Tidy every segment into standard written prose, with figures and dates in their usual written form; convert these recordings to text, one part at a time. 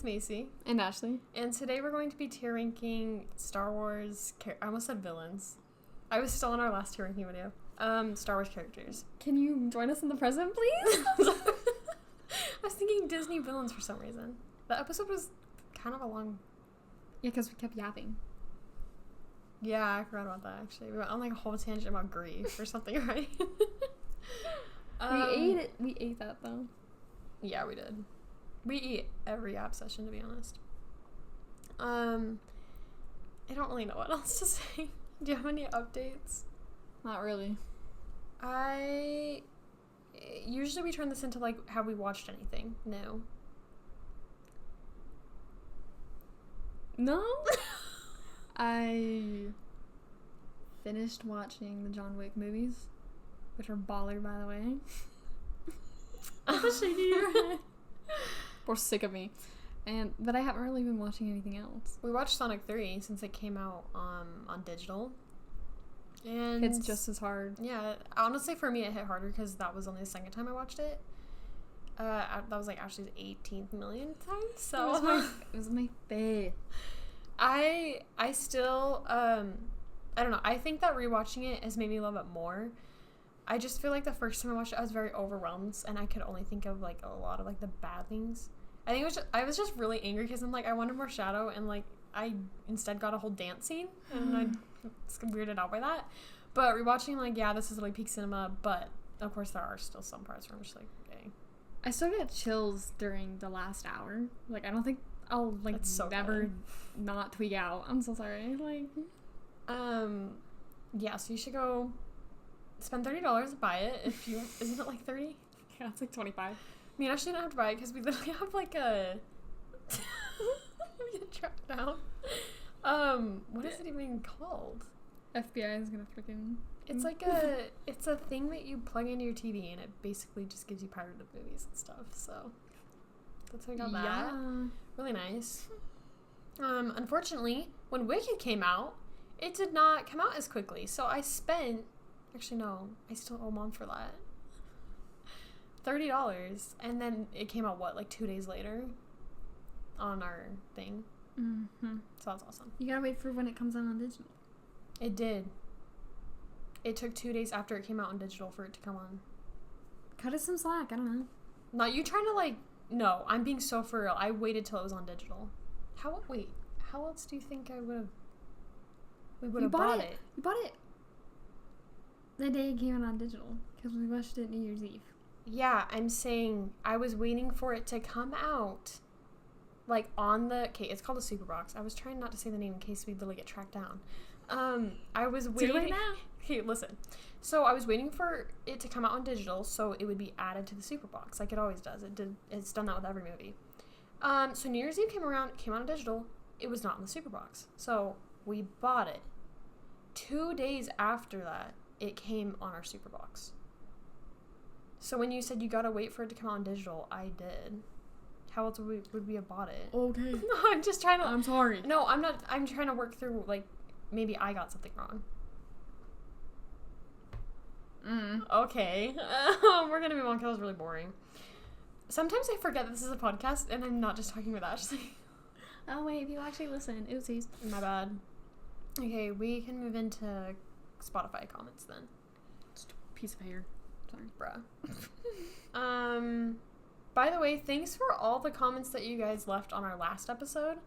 Macy. And Ashlee. And today we're going to be tier ranking Star Wars... I almost said villains. I was still in our last tier ranking video. Star Wars characters. Can you join us in the present, please? I was thinking Disney villains for some reason. The episode was kind of a long... Yeah, because we kept yapping. Yeah, I forgot about that, actually. We went on like a whole tangent about grief or something, right? We ate that, though. Yeah, we did. We eat every app session, to be honest. I don't really know what else to say. Do you have any updates? Not really. Usually we turn this into, like, have we watched anything? No. No? I finished watching the John Wick movies, which are baller, by the way. I'm shaking your head. We're sick of me. But I haven't really been watching anything else. We watched Sonic 3 since it came out on digital. And it's just as hard. Yeah, honestly for me it hit harder because that was only the second time I watched it. That was like Ashley's 18th millionth time, so it was my fave. I still I don't know, I think that rewatching it has made me love it more. I just feel like the first time I watched it I was very overwhelmed and I could only think of like a lot of like the bad things. I think I was just really angry because I'm like I wanted more Shadow and like I instead got a whole dance scene and I was weirded out by that. But rewatching, like, yeah, this is like peak cinema, but of course there are still some parts where I'm just like, okay. I still get chills during the last hour. Like, I don't think I'll like never not tweak out. I'm so sorry. Like, yeah, so you should go spend $30 to buy it if you isn't it like 30? Yeah, it's like 25. I mean, I shouldn't have to buy it because we literally have like a we get tracked down. What is it even called? FBI is gonna freaking... It's like it's a thing that you plug into your TV and it basically just gives you pirated movies and stuff, so that's how I got that. Really nice. Unfortunately, when Wicked came out, it did not come out as quickly, so I spent... Actually, no, I still owe Mom for that. $30, and then it came out, what, like 2 days later on our thing. Mm-hmm. So that's awesome. You gotta wait for when it comes out on digital. It did. It took 2 days after it came out on digital for it to come on. Cut us some slack, I don't know. Not you trying to like... No, I'm being so for real. I waited till it was on digital. How else do you think I would have... We would have bought it? You bought it the day it came out on digital. Because we watched it New Year's Eve. Yeah, I'm saying I was waiting for it to come out. Like on the... Okay, it's called a super box. I was trying not to say the name in case we literally get tracked down. I was waiting... Do it now. Okay, listen. So I was waiting for it to come out on digital so it would be added to the super box like it always does. It's done that with every movie. So New Year's Eve came out on digital. It was not in the super box. So we bought it. 2 days after that, it came on our super box. So when you said you gotta wait for it to come out on digital, I did. How else would we have bought it? Okay. No, I'm just trying to... I'm sorry. No, I'm not. I'm trying to work through, like, maybe I got something wrong. Okay. We're gonna move on because that was really boring. Sometimes I forget that this is a podcast and I'm not just talking with Ashley. Oh, wait, if you actually listen. Oopsies. My bad. Okay, we can move into Spotify comments then. Just a piece of hair. Sorry. Bruh. By the way, thanks for all the comments that you guys left on our last episode,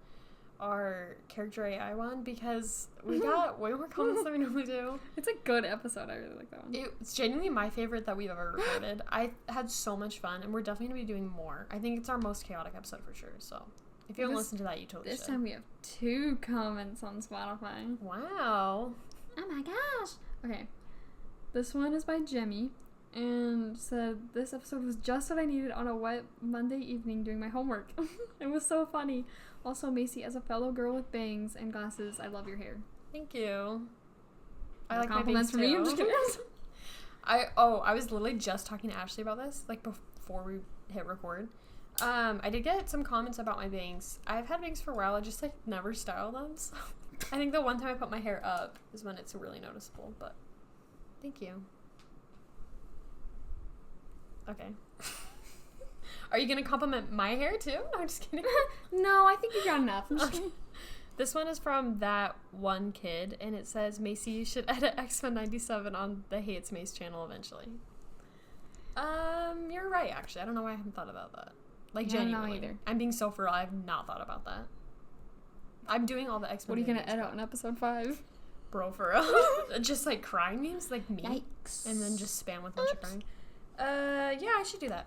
our character AI one, because we got way more comments than we normally do. It's a good episode. I really like that one. It's genuinely my favorite that we've ever recorded. I had so much fun, and we're definitely going to be doing more. I think it's our most chaotic episode for sure, so if you haven't listened to that, you totally should. This time we have 2 comments on Spotify. Wow. Oh my gosh. Okay. This one is by Jemmy. And said, this episode was just what I needed on a wet Monday evening doing my homework. It was so funny. Also, Macy, as a fellow girl with bangs and glasses, I love your hair. Thank you. I like compliments my bangs for me. I'm just kidding. I was literally just talking to Ashley about this, like before we hit record. I did get some comments about my bangs. I've had bangs for a while. I just like never style them. So I think the one time I put my hair up is when it's really noticeable. But thank you. Okay. Are you gonna compliment my hair too? No, I'm just kidding. No, I think you got enough. I'm just kidding. This one is from That One Kid, and it says, Macy, you should edit X-Men 97 on the Hates Mace channel eventually. You're right, actually. I don't know why I haven't thought about that. Like, Yeah, genuinely. no, either. I'm being so for real. I've not thought about that. I'm doing all the X-Men. What are you gonna videos, edit but- on episode 5? Bro, for real. Just, like, crying memes, like me. Yikes. And then just spam with a bunch of crying. Yeah, I should do that.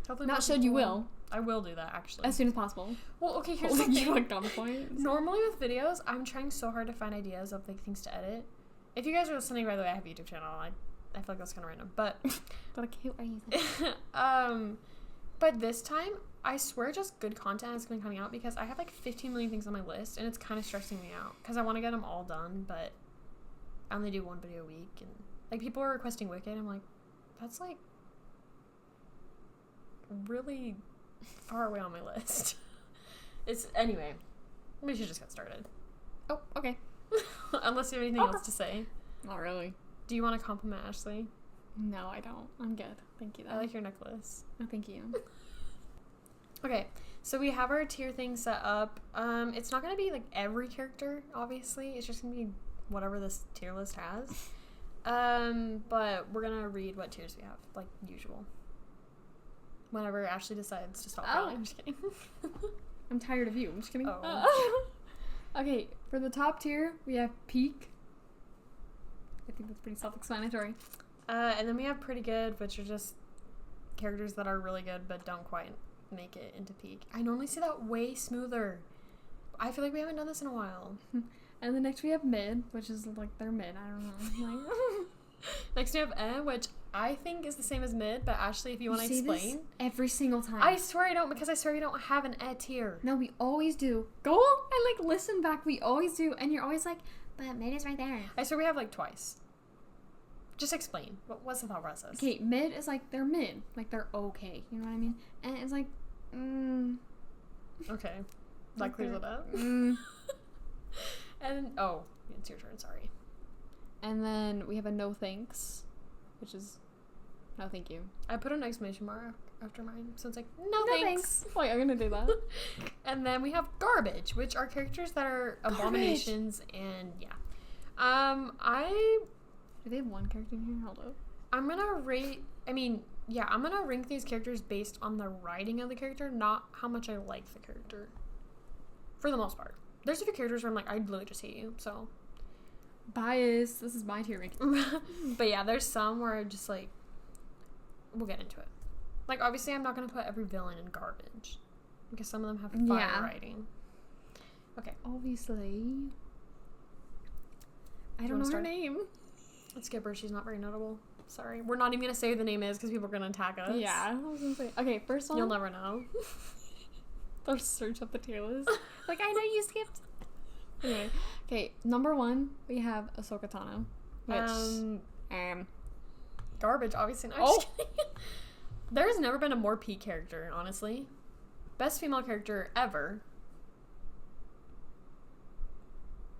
Hopefully Not more should, you people- will. I will do that, actually. As soon as possible. Well, okay, here's the Holding thing. you at gunpoint. Normally with videos, I'm trying so hard to find ideas of, like, things to edit. If you guys are listening, by the way, I have a YouTube channel. I feel like that's kind of random. But, Got a cute reason. but this time, I swear just good content is going to be coming out because I have, like, 15 million things on my list, and it's kind of stressing me out. Because I want to get them all done, but I only do one video a week. And, like, people are requesting Wicked. I'm like, that's, like, really far away on my list. Anyway, we should just get started. Oh, okay. Unless you have anything Okay. else to say. Not really. Do you want to compliment Ashlee? No, I don't. I'm good. Thank you, though. I like your necklace. No, thank you. Okay, so we have our tier thing set up. It's not going to be, like, every character, obviously. It's just going to be whatever this tier list has. But we're going to read what tiers we have, like usual. Whenever Ashlee decides to stop crying. I'm just kidding. I'm tired of you. I'm just kidding. Oh. Okay, for the top tier, we have Peak. I think that's pretty self-explanatory. And then we have Pretty Good, which are just characters that are really good but don't quite make it into Peak. I normally see that way smoother. I feel like we haven't done this in a while. And then next we have Mid, which is like their mid. I don't know. Like, Next we have which I think is the same as Mid, but Ashlee, if you want to say this explain. every single time. I swear I don't, because I swear we don't have an tier. No, we always do. Go and like listen back. We always do, and you're always like, but Mid is right there. I swear we have like twice. Just explain. What's the thought process? Okay, Mid is like they're mid, like they're okay. You know what I mean? And it's like, Okay. That clears it up. mm. And, it's your turn, sorry. And then we have a no thanks, which is no thank you. I put an exclamation mark after mine, so it's like, no thanks. Wait, I'm gonna do that. And then we have Garbage, which are characters that are abominations, and yeah. Do they have one character in here? Hold up. I'm gonna rank these characters based on the writing of the character, not how much I like the character. For the most part. There's a few characters where I'm like, I literally just hate you, so. Bias. This is my tier ranking. But yeah, there's some where I just like, we'll get into it. Like, obviously, I'm not gonna put every villain in Garbage. Because some of them have fire writing. Okay. Obviously. I you don't wanna know her start? name. Let's skip her. She's not very notable. Sorry. We're not even gonna say who the name is because people are gonna attack us. Yeah, I was gonna say. Okay, first one. You'll never know. They'll search up the tier list. Like, I know you skipped. Anyway, okay, number 1, we have Ahsoka Tano. Which, Garbage, obviously. No, I'm Oh. just kidding. There's never been a more peak character, honestly. Best female character ever.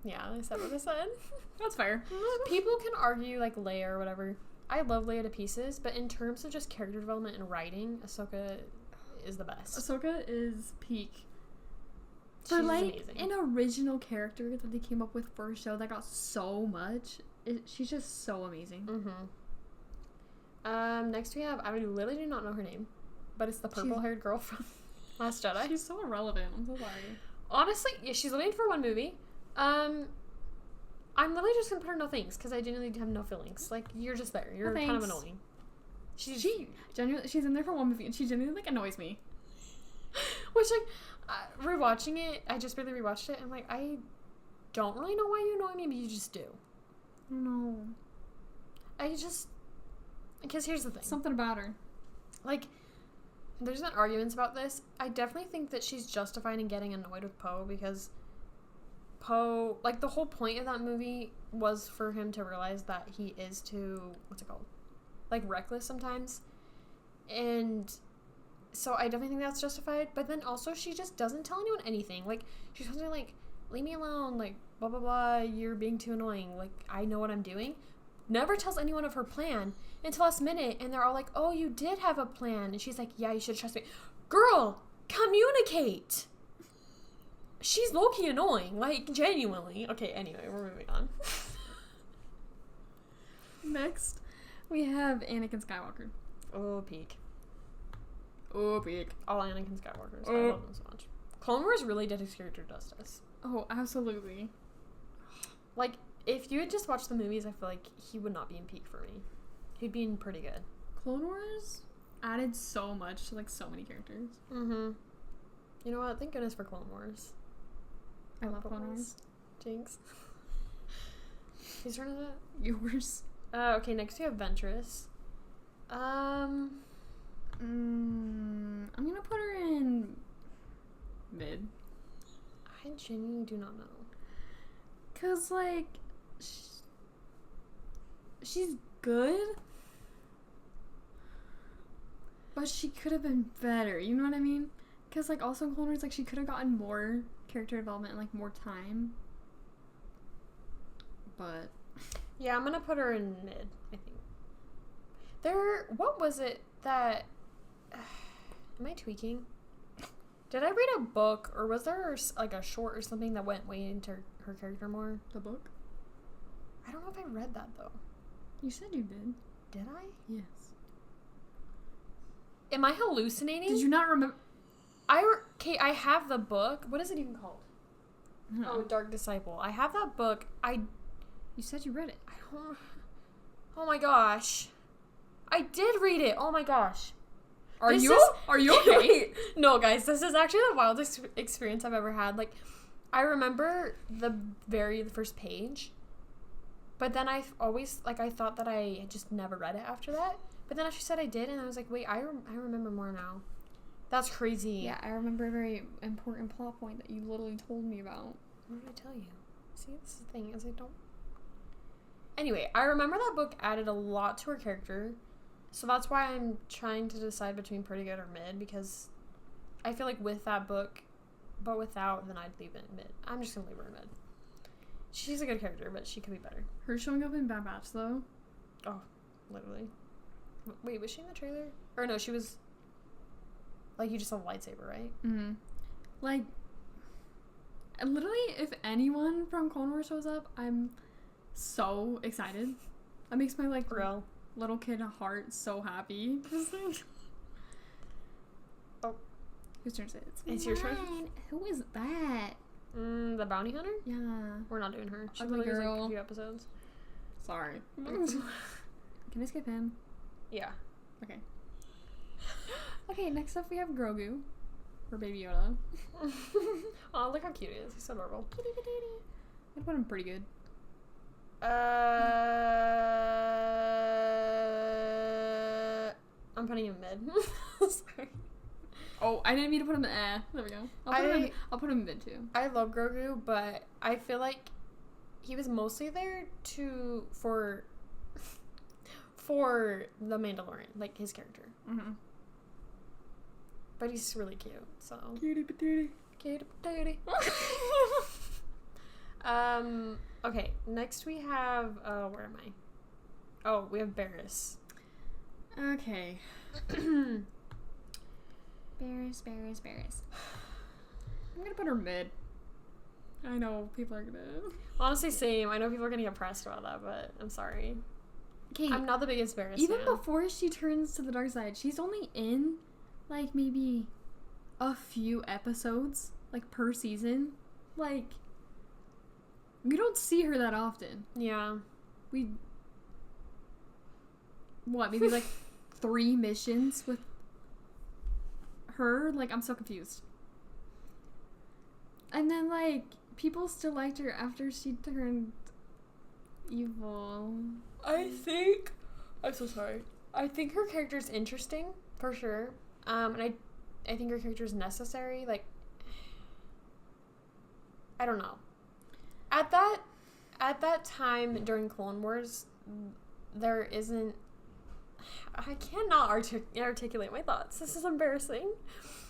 Yeah, I said what I said. that's fair. People can argue, like, Leia or whatever. I love Leia to pieces, but in terms of just character development and writing, Ahsoka is the best. Ahsoka is peak. She's For, like, amazing. an original character that they came up with for a show that got so much, she's just so amazing. Next we have, I literally do not know her name, but it's the purple-haired girl from Last Jedi. She's so irrelevant. I'm so sorry. Honestly, yeah, she's only in for one movie. I'm literally just gonna put her no thanks because I genuinely have no feelings. Like, you're just there. You're kind of thanks. annoying. She's in there for one movie and she genuinely like annoys me. which, like, rewatching it, I just really rewatched it and like, I don't really know why you annoy me, but you just do. No. Because here's the thing. Something about her. Like, there's been arguments about this. I definitely think that she's justified in getting annoyed with Poe because Poe, like, the whole point of that movie was for him to realize that he is too, like, reckless sometimes. And so I definitely think that's justified. But then also she just doesn't tell anyone anything. Like, she's constantly like, leave me alone, like, blah, blah, blah, you're being too annoying. Like, I know what I'm doing. never tells anyone of her plan until last minute, and they're all like, oh, you did have a plan. And she's like, yeah, you should trust me. Girl, communicate. She's low-key annoying, like, genuinely. Okay, anyway, we're moving on. Next, we have Anakin Skywalker. Oh, peak. Oh, peak. All Anakin Skywalkers. I love them so much. Clone Wars really did his character justice. Oh, absolutely. Like, if you had just watched the movies, I feel like he would not be in peak for me. He'd be in pretty good. Clone Wars added so much to, like, so many characters. Mm-hmm. You know what? Thank goodness for Clone Wars. I love Clone Wars. Jinx. Whose turn is it? Yours. Okay, next we have Ventress. I'm gonna put her in mid. I genuinely do not know. Cause, like, she's good, but she could have been better, you know what I mean? Cause, like, also in Clone Wars, like, she could have gotten more character development and, like, more time. But yeah, I'm gonna put her in mid, I think. What was it that, am I tweaking? Did I read a book, or was there, like, a short or something that went way into her character more? The book? I don't know if I read that, though. You said you did. Did I? Yes. Am I hallucinating? Did you not remember? Okay, I have the book. What is it even called? Oh, Dark Disciple. I have that book. You said you read it. Oh my gosh. I did read it. Oh my gosh. Are you okay? No, guys, this is actually the wildest experience I've ever had. Like, I remember the very first page, but then I thought that I had just never read it after that. But then she said I did, and I was like, wait, I remember more now. That's crazy. Yeah, I remember a very important plot point that you literally told me about. What did I tell you? See, this is the thing, is I don't... Anyway, I remember that book added a lot to her character, so that's why I'm trying to decide between pretty good or mid, because I feel like with that book, but without, then I'd leave it mid. I'm just gonna leave her mid. She's a good character, but she could be better. Her showing up in Bad Batch, though? Oh, literally. Wait, was she in the trailer? Or no, she was... Like, you just saw the lightsaber, right? Mm-hmm. Like, literally, if anyone from Clone Wars shows up, I'm so excited. That makes my, like, Real. Little kid heart so happy. Oh. Whose turn is it? It's your turn. Who is that? The bounty hunter? Yeah. We're not doing her. She's Ugly only girl. like a few episodes. Sorry. Can I skip him? Yeah. Okay. Okay, next up we have Grogu. Or Baby Yoda. Oh, look how cute he is. He's so adorable. Kitty patootie. I'd put him pretty good. I'm putting him mid. Sorry. Oh, I didn't mean to put him in There we go. I'll put him in mid too. I love Grogu, but I feel like he was mostly there for the Mandalorian, like his character. Mm-hmm. But he's really cute, so. Cutie patootie. Cutie patootie. Okay, next we have, where am I? Oh, we have Barriss. Okay. Barriss. I'm gonna put her mid. I know people are gonna... Honestly, same. I know people are gonna get pressed about that, but I'm sorry. Okay. I'm not the biggest Barriss Even fan. before she turns to the dark side, she's only in, like, maybe a few episodes, like, per season. Like, we don't see her that often. Yeah. Maybe, like, 3 missions with her? Like, I'm so confused. And then, like, people still liked her after she turned evil. I'm so sorry. I think her character's interesting, for sure. And I think her character's necessary. Like, I don't know. At that time during Clone Wars, there isn't... I cannot articulate my thoughts. This is embarrassing.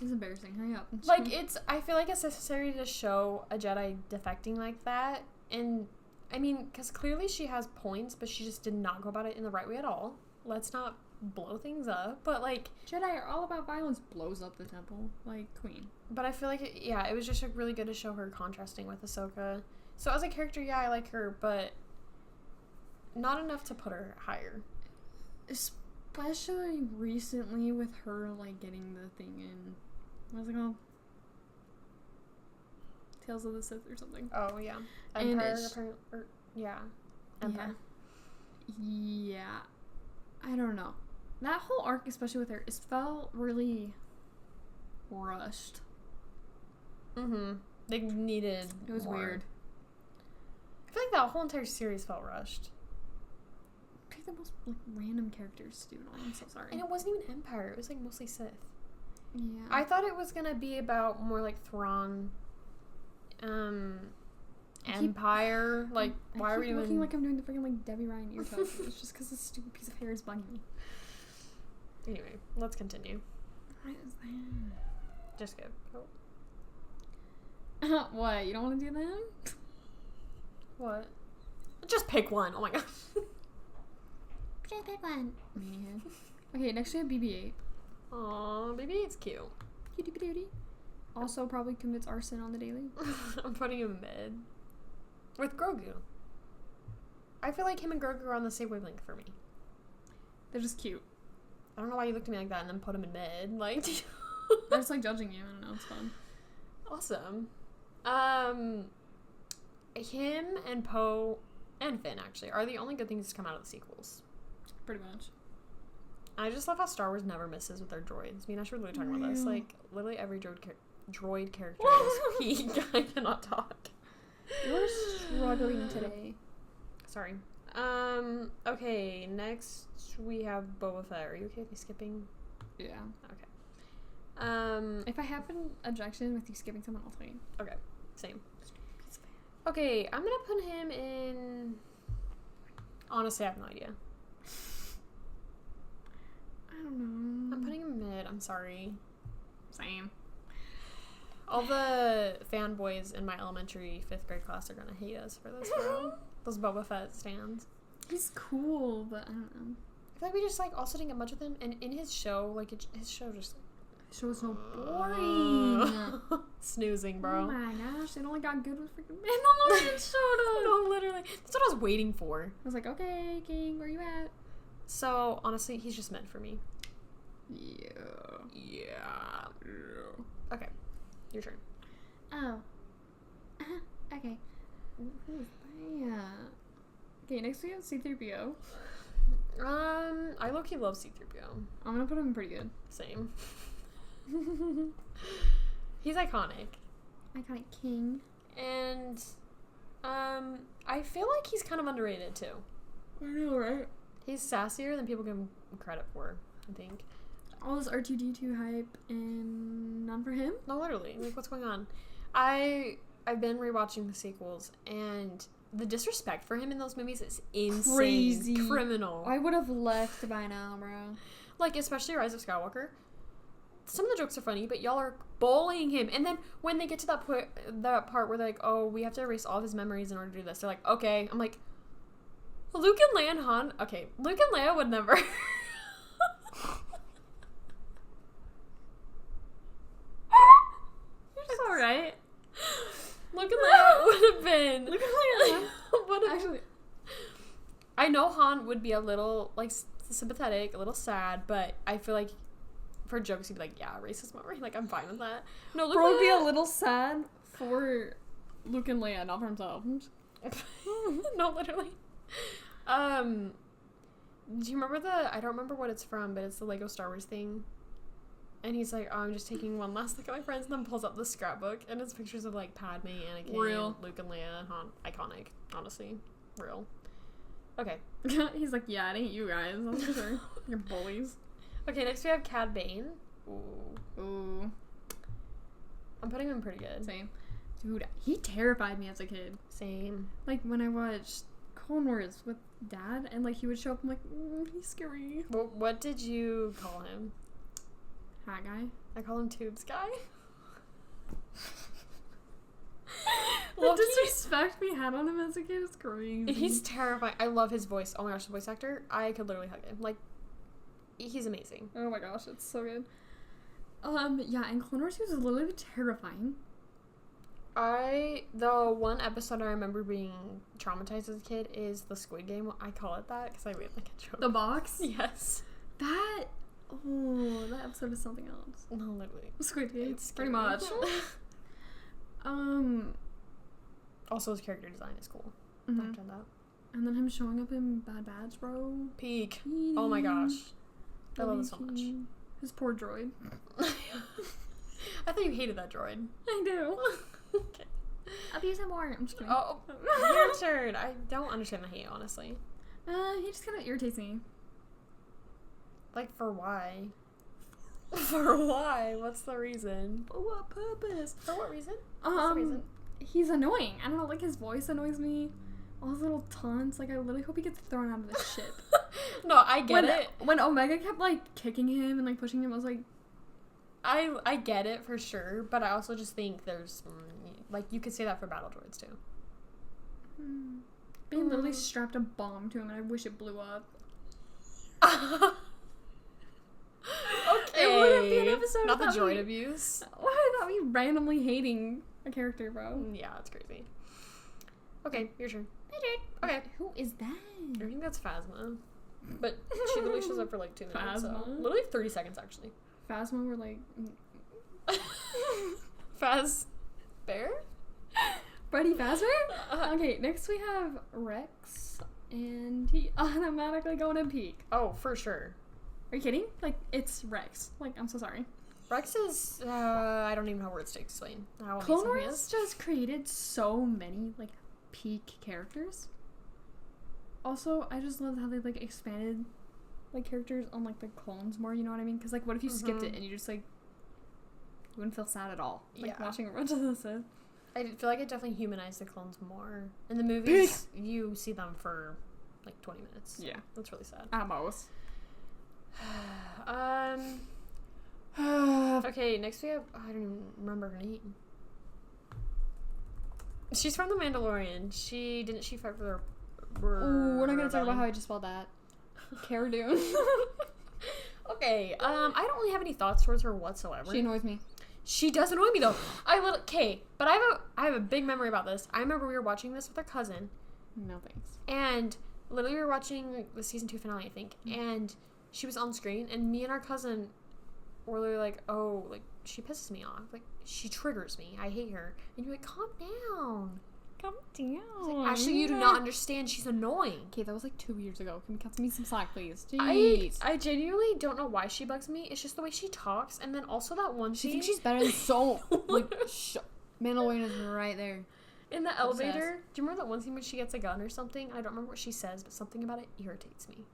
It's embarrassing. Hurry up. Like, I feel like it's necessary to show a Jedi defecting like that. And I mean, because clearly she has points, but she just did not go about it in the right way at all. Let's not blow things up, but like... Jedi are all about violence, blows up the temple, like Queen. But I feel like, it was just like, really good to show her contrasting with Ahsoka. So as a character, yeah, I like her, but not enough to put her higher. Especially recently with her, like, getting the thing in... What's it called? Tales of the Sith or something. Oh, yeah. Empire. Empire. Yeah. I don't know. That whole arc, especially with her, it felt really rushed. Mm-hmm. They needed It was more. weird. I feel like that whole entire series felt rushed. Pick the most like, random characters to do it all. I'm so sorry. And it wasn't even Empire. It was like mostly Sith. Yeah. I thought it was gonna be about more like Thrawn, Empire. Like, why are we looking even... like I'm doing the freaking like Debbie Ryan ear toes? It's just because this stupid piece of hair is bugging me. Anyway, let's continue. What is that? Just go. What? You don't want to do that? What? Just pick one. Oh my gosh. Just pick one. Okay, next we have BB-8. Aw, baby, it's cute. Cutie patootie. Also probably commits arson on the daily. I'm putting him mid. With Grogu. I feel like him and Grogu are on the same wavelength for me. They're just cute. I don't know why you looked at me like that and then put him in mid. Like, They're just like judging you. I don't know. It's fun. awesome. Him and Poe and Finn actually are the only good things to come out of the sequels. Pretty much. I just love how Star Wars never misses with their droids. Me and Ash were literally talking about this. Like, literally every droid character is peak. I cannot talk. You're struggling today. Sorry. Okay, next we have Boba Fett. Are you okay with me skipping? Yeah. Okay. If I have an objection with you skipping someone, I'll tell you. Okay, same. Okay, I'm gonna put him in... Honestly, I have no idea. I don't know. I'm putting him mid. I'm sorry. Same. All the fanboys in my elementary 5th grade class are gonna hate us for this, bro. Those Boba Fett stands. He's cool, but I don't know. I feel like we just, like, also didn't get much with him. And in his show, like, his show just... The show was so boring. Snoozing, bro. Oh my gosh, it only got good with freaking Mandalorian showed up. No, literally. That's what I was waiting for. I was like, okay, King, where you at? So, honestly, he's just meant for me. Yeah. Okay, your turn. Oh. Okay. Who's that? Okay, next we have C-3PO. I low-key love C-3PO. I'm gonna put him pretty good. Same. He's iconic. Iconic king. And, I feel like he's kind of underrated, too. I know, right? He's sassier than people give him credit for, I think. All this R2-D2 hype and none for him? No, literally. Like, what's going on? I've been rewatching the sequels, and the disrespect for him in those movies is insane. Crazy. Criminal. I would have left by now, bro. Like, especially Rise of Skywalker. Some of the jokes are funny, but y'all are bullying him. And then when they get to that part where they're like, oh, we have to erase all of his memories in order to do this. They're like, okay. I'm like, Luke and Leia and Han. Okay, Luke and Leia would never. It's alright. Luke and Leia would have been. Luke and Leia would have. Actually, I know Han would be a little, like, sympathetic, a little sad, but I feel like for jokes, he'd be like, yeah, erase his memory. Like, I'm fine with that. No, Luke bro would be a Leia... little sad for Luke and Leia, not for himself. No, literally. Do you remember I don't remember what it's from, but it's the Lego Star Wars thing. And he's like, oh, I'm just taking one last look at my friends, and then pulls up the scrapbook, and it's pictures of, like, Padme, Anakin, Real. Luke and Leia, and Han. Iconic, honestly. Real. Okay. He's like, yeah, it ain't you guys. That's for sure. You're bullies. Okay, next we have Cad Bane. Ooh. Ooh. I'm putting him pretty good. Same. Dude, he terrified me as a kid. Same. Like, when I watched Clone Wars with Dad, and, like, he would show up, I'm like, he's scary. What did you call him? Hat guy. I call him Tubes Guy. The disrespect we had on him as a kid is crazy. He's terrifying. I love his voice. Oh my gosh, the voice actor. I could literally hug him. Like, he's amazing. Oh my gosh, it's so good. Yeah, in Clone Wars, he was literally terrifying. The one episode I remember being traumatized as a kid is the Squid Game. I call it that because I made like a joke. The box? Yes. That episode is something else. No, literally. Squid Game. It's pretty scary. much. Also, his character design is cool. Mm-hmm. I've done that. And then him showing up in Bad Batch, bro. Peak. Oh my gosh. I love it so much. His poor droid. I thought you hated that droid. I do. Okay. I'll use him more. I'm just kidding. Oh, your turn. I don't understand the hate, honestly. He just kind of irritates me. Like, for why? For why? What's the reason? For what purpose? For what reason? What's the reason? He's annoying. I don't know, like, his voice annoys me. All his little taunts. Like, I literally hope he gets thrown out of the ship. No, I get it. When Omega kept, like, kicking him and, like, pushing him, I was like... I get it for sure, but I also just think there's... like, you could say that for battle droids, too. They literally strapped a bomb to him, and I wish it blew up. Okay. It wouldn't be an episode Not the without droid me. abuse. Why would that be randomly hating a character, bro? Yeah, that's crazy. Okay, your turn. Okay. Okay. Who is that? I think that's Phasma. But she literally shows up for like 2 minutes. So. Phasma? Literally 30 seconds, actually. Phasma were like... Phas... Bear? Freddy Fazbear? Okay, next we have Rex, and he automatically going to peak. Oh, for sure. Are you kidding? Like, it's Rex. Like, I'm so sorry. Rex is, I don't even have words to explain how amazing Clone he Wars is. just created so many, like, peak characters. Also, I just love how they, like, expanded, like, characters on, like, the clones more, you know what I mean? Because, like, what if you skipped it and you just, like, you wouldn't feel sad at all? Like, watching Revenge of the Sith. I feel like it definitely humanized the clones more. In the movies, you see them for, like, 20 minutes. So yeah. That's really sad. Amos. Okay, next we have, I don't even remember her name. She's from The Mandalorian. Didn't she fight for the... Ooh, we're not gonna talk about how I just spelled that. Cara Dune. Okay, I don't really have any thoughts towards her whatsoever. She annoys me. She does annoy me though. But I have a big memory about this. I remember we were watching this with our cousin. No thanks. And literally we were watching the season 2 finale, I think. And she was on screen, and me and our cousin were literally like, oh, like, she pisses me off. Like, she triggers me. I hate her. And you're like, calm down. Calm down. Like, actually, you do not understand. She's annoying. Okay, that was like 2 years ago. Can you cut me some slack, please? Jeez. I genuinely don't know why she bugs me. It's just the way she talks. And then also that one She scene. thinks she's better than Soul. Like, Mandalorian is right there. In the elevator. Do you remember that one scene when she gets a gun or something? I don't remember what she says, but something about it irritates me.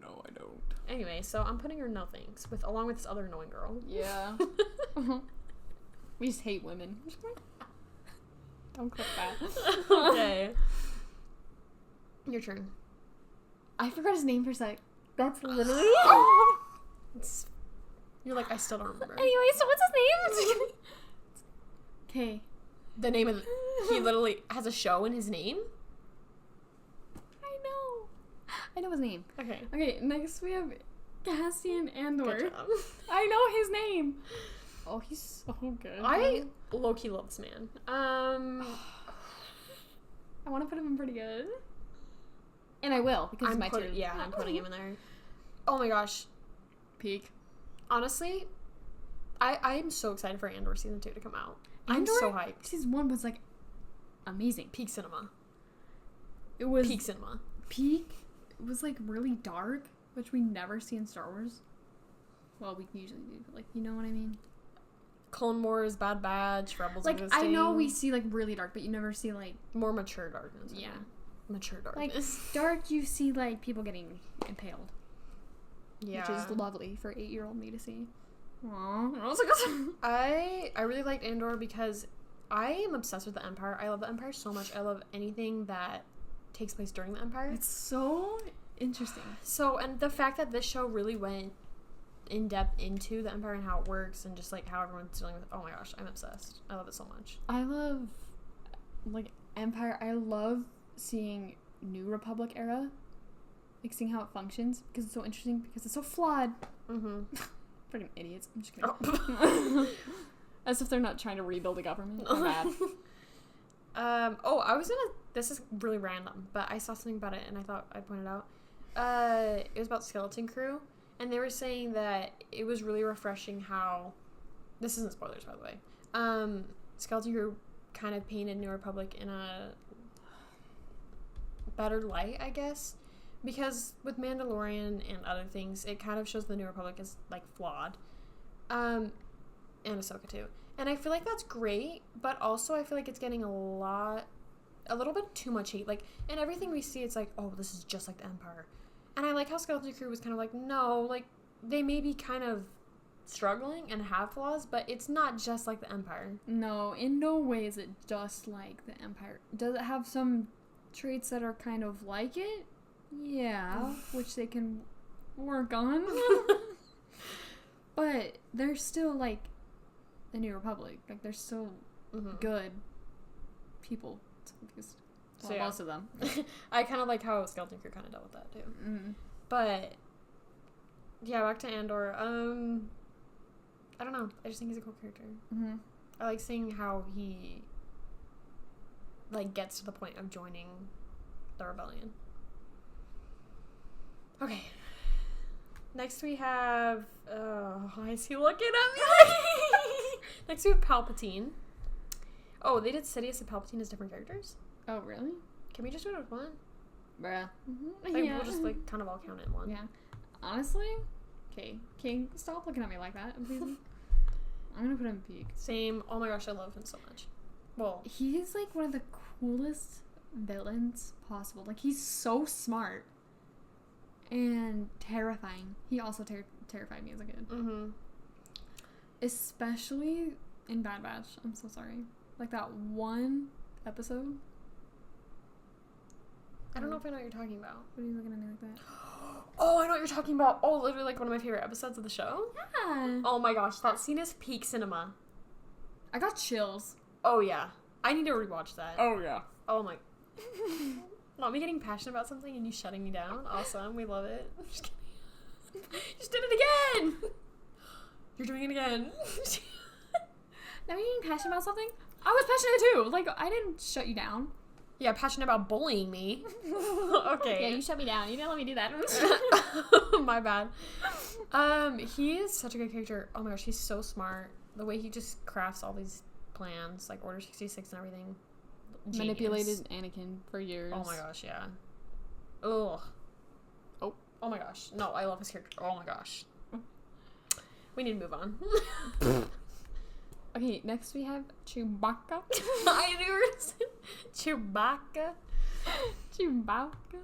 No, I don't. Anyway, so I'm putting her no thanks along with this other annoying girl. Yeah. We just hate women. Don't click that. Okay. Your turn. I forgot his name for a sec. That's literally... You're like, I still don't remember. Anyway, so what's his name? Okay. The name of... He literally has a show in his name? I know his name. Okay. Okay, next we have Cassian Andor. Good job. I know his name. Oh, he's so good. I low-key love this man. I want to put him in pretty good. And I will, because it's my turn. Yeah, I'm putting him in there. Oh my gosh. Peak. Honestly, I am so excited for Andor Season 2 to come out. I'm so hyped. Season 1 was, like, amazing. Peak cinema. It was... Peak cinema. Peak. It was, like, really dark, which we never see in Star Wars. Well, we usually do, but, like, you know what I mean? Clone Wars, Bad Batch, Rebels like, existing. I know we see, like, really dark, but you never see, like... More mature darkness. Yeah. Mature darkness. Like, dark, you see, like, people getting impaled. Yeah. Which is lovely for 8-year-old me to see. Aww. I was like, I really liked Andor because I am obsessed with the Empire. I love the Empire so much. I love anything that takes place during the Empire. it's so interesting. So, and the fact that this show really went in depth into the Empire and how it works and just like how everyone's dealing with it. Oh my gosh, I'm obsessed. I love it so much. I love like, Empire, I love seeing New Republic era, like, seeing how it functions, because it's so interesting, because it's so flawed. Mm-hmm. Freaking idiots. I'm just kidding. Oh. As if they're not trying to rebuild a government. Oh, bad. This is really random, but I saw something about it, and I thought I'd point it out. It was about Skeleton Crew, and they were saying that it was really refreshing how, this isn't spoilers, by the way, Skeleton Crew kind of painted New Republic in a better light, I guess, because with Mandalorian and other things, it kind of shows the New Republic as, like, flawed, and Ahsoka too, and I feel like that's great, but also I feel like it's getting a little bit too much hate, like, in everything we see, it's like, oh, this is just like the Empire. And I like how Skeleton Crew was kind of like, no, like, they may be kind of struggling and have flaws, but it's not just like the Empire. No, in no way is it just like the Empire. Does it have some traits that are kind of like it? Yeah, which they can work on. But they're still, like, the New Republic. Like, they're still good people. So yeah. Most of them. I kind of like how Skeleton Crew kind of dealt with that, too. Mm. But, yeah, back to Andor. I don't know. I just think he's a cool character. Mm-hmm. I like seeing how he, like, gets to the point of joining the rebellion. Okay. Next we have, why is he looking at me? Next we have Palpatine. Oh, they did Sidious and Palpatine as different characters? Oh, really? Can we just do it with one? Bruh. Mm-hmm. Like, we'll just, like, kind of all count it in one. Yeah. Honestly, okay, King, stop looking at me like that, please. I'm gonna put him peak. Same. Oh my gosh, I love him so much. Well, he's, like, one of the coolest villains possible. Like, he's so smart and terrifying. He also terrified me as a kid. Mm-hmm. Especially in Bad Batch. I'm so sorry. Like, that one episode. I don't know if I know what you're talking about. What are you looking at me like that? Oh, I know what you're talking about. Oh, literally, like, one of my favorite episodes of the show. Yeah. Oh my gosh, that scene is peak cinema. I got chills. Oh, yeah. I need to rewatch that. Oh, yeah. Oh my. Not me getting passionate about something and you shutting me down. Awesome. We love it. I'm just kidding. You just did it again. You're doing it again. Now you're getting passionate about something? I was passionate too. Like, I didn't shut you down. Yeah, passionate about bullying me. Okay. Yeah, you shut me down. You didn't let me do that. My bad. He is such a good character. Oh my gosh, he's so smart. The way he just crafts all these plans, like Order 66 and everything. Genius. Manipulated Anakin for years. Oh my gosh, yeah. Ugh. Oh. Oh my gosh. No, I love his character. Oh my gosh. We need to move on. Okay, next we have Chewbacca. I knew you were going to say Chewbacca. Chewbacca.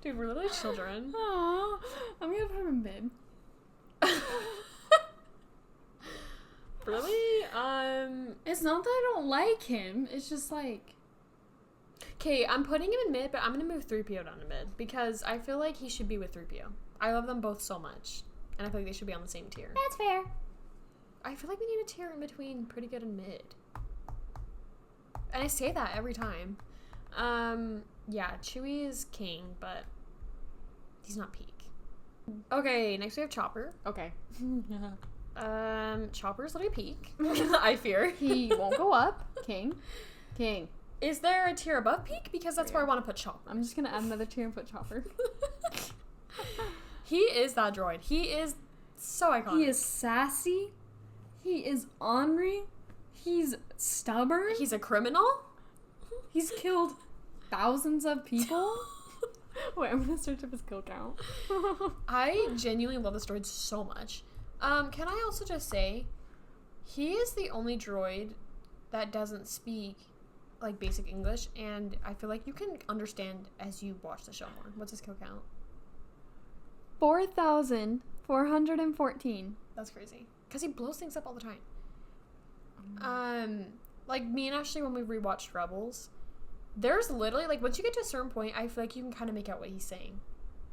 Dude, we're literally children. Aww. I'm gonna put him in mid. Really? It's not that I don't like him. It's just like... Okay, I'm putting him in mid, but I'm gonna move 3PO down to mid because I feel like he should be with 3PO. I love them both so much. And I feel like they should be on the same tier. That's fair. I feel like we need a tier in between pretty good and mid. And I say that every time. Yeah, Chewie is king, but he's not peak. Okay, next we have Chopper. Okay. Chopper's literally peak. I fear. He won't go up. King. Is there a tier above peak? Because that's where I want to put Chopper. I'm just gonna add another tier and put Chopper. He is that droid. He is so iconic. He is sassy. He is ornery. He's stubborn. He's a criminal. He's killed thousands of people. Wait, I'm gonna search up his kill count. I genuinely love this droid so much. Can I also just say, he is the only droid that doesn't speak, like, basic English, and I feel like you can understand as you watch the show more. What's his kill count? 4,414. That's crazy. Because he blows things up all the time. Like, me and Ashley, when we rewatched Rebels, there's literally, like, once you get to a certain point, I feel like you can kind of make out what he's saying.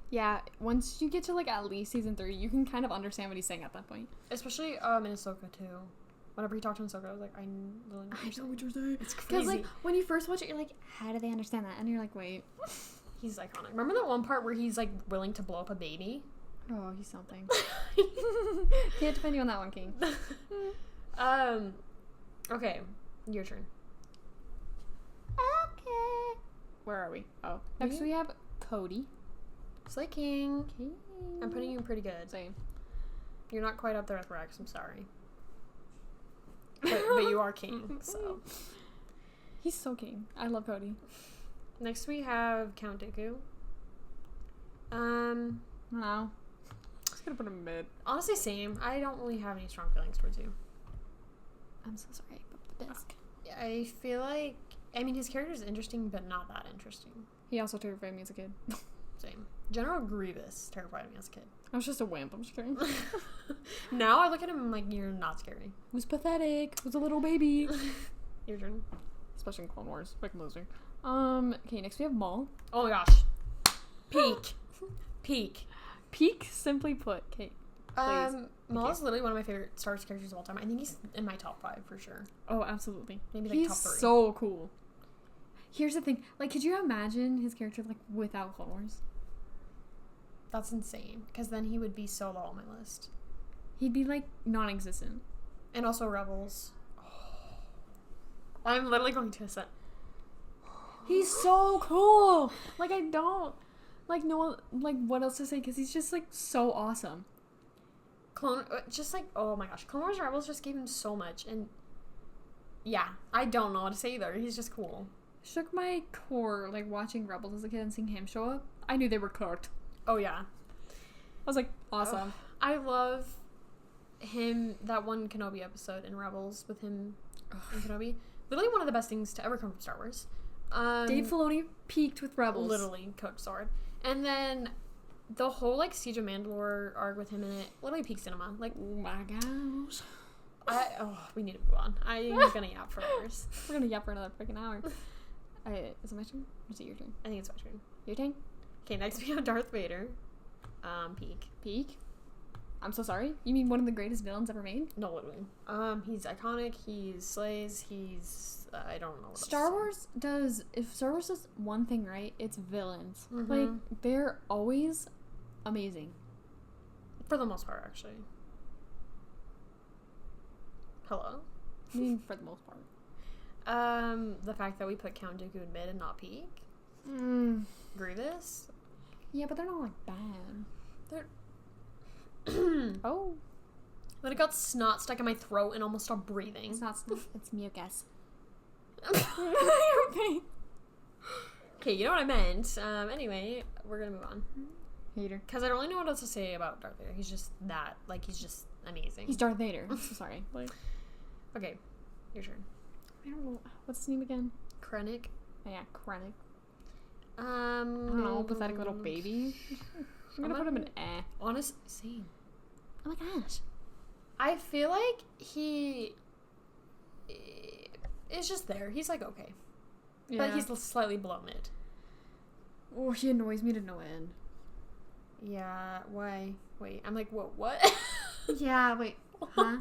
Yeah, once you get to, like, at least season 3, you can kind of understand what he's saying at that point. Especially, in Ahsoka, too. Whenever he talked to Ahsoka, I was like, I literally know what you're saying. It's Because, crazy. like, when you first watch it, you're like, how do they understand that? And you're like, wait. He's iconic. Remember that one part where he's, like, willing to blow up a baby? Oh, he's something. Can't defend you on that one, King. Okay. Your turn. Okay. Where are we? Oh. Next we have Cody. Slay King. King. I'm putting you pretty good. Same. You're not quite up there with Rex. I'm sorry. But you are King, so. He's so King. I love Cody. Next we have Count Dooku. No. Just gonna put him mid. Honestly, same. I don't really have any strong feelings towards you. I'm so sorry about the disc. I feel like, I mean, his character is interesting, but not that interesting. He also terrified me as a kid. Same. General Grievous terrified me as a kid. I was just a wimp. I'm just kidding. Now I look at him and I'm like, you're not scary. It was pathetic. It was a little baby. Your turn. Especially in Clone Wars. Fucking loser. Okay, next we have Maul. Oh my gosh. Peak. Peak. Peak, simply put. Okay. Maul is literally one of my favorite Star Wars characters of all time. I think he's in my top 5 for sure. Oh, absolutely. Maybe like he's top 3. So cool. Here's the thing. Like, could you imagine his character, like, without Clone Wars? That's insane. Because then he would be so low on my list. He'd be, like, non-existent. And also Rebels. I'm literally going to set. He's so cool. Like, I don't, like, know, like, what else to say, because he's just, like, so awesome. Just like, oh my gosh. Clone Wars Rebels just gave him so much. And yeah, I don't know what to say either. He's just cool. Shook my core, like, watching Rebels as a kid and seeing him show up. I knew they were cooked. Oh yeah. I was like, awesome. I love him, that one Kenobi episode in Rebels with him and Kenobi. Literally one of the best things to ever come from Star Wars. Dave Filoni peaked with Rebels. Literally cooked sword. And then the whole, like, Siege of Mandalore arc with him in it, literally peak cinema. Like, oh my gosh. We need to move on. I'm gonna yap for hours. We're gonna yap for another freaking hour. Is it my turn? Or is it your turn? I think it's my turn. Your turn? Okay, next we have Darth Vader. Peak. Peak? I'm so sorry? You mean one of the greatest villains ever made? No, literally. He's iconic, he's slays, he's, I don't know what Star Wars does one thing right, it's villains. Mm-hmm. Like, they're always amazing. For the most part, actually. Hello? I mean, for the most part. The fact that we put Count Dooku in mid and not peak. Grievous? Yeah, but they're not, like, bad. They're... Oh. But it got snot stuck in my throat and almost stopped breathing. It's not snot, it's mucus. Okay. Okay, you know what I meant. Anyway, we're gonna move on. Hater. Because I don't really know what else to say about Darth Vader. He's just that. Like, he's just amazing. He's Darth Vader. I'm so sorry. Like, okay, your turn. I don't know. What's his name again? Krennic. Oh, yeah, Krennic. I don't know, pathetic little baby. I'm gonna put him in eh. Honest, same. Oh my gosh. I feel like he is just there. He's like, okay. Yeah. But he's slightly below mid. Oh, he annoys me to no end. Yeah, why? Wait, I'm like, whoa, what? Yeah, wait. Huh?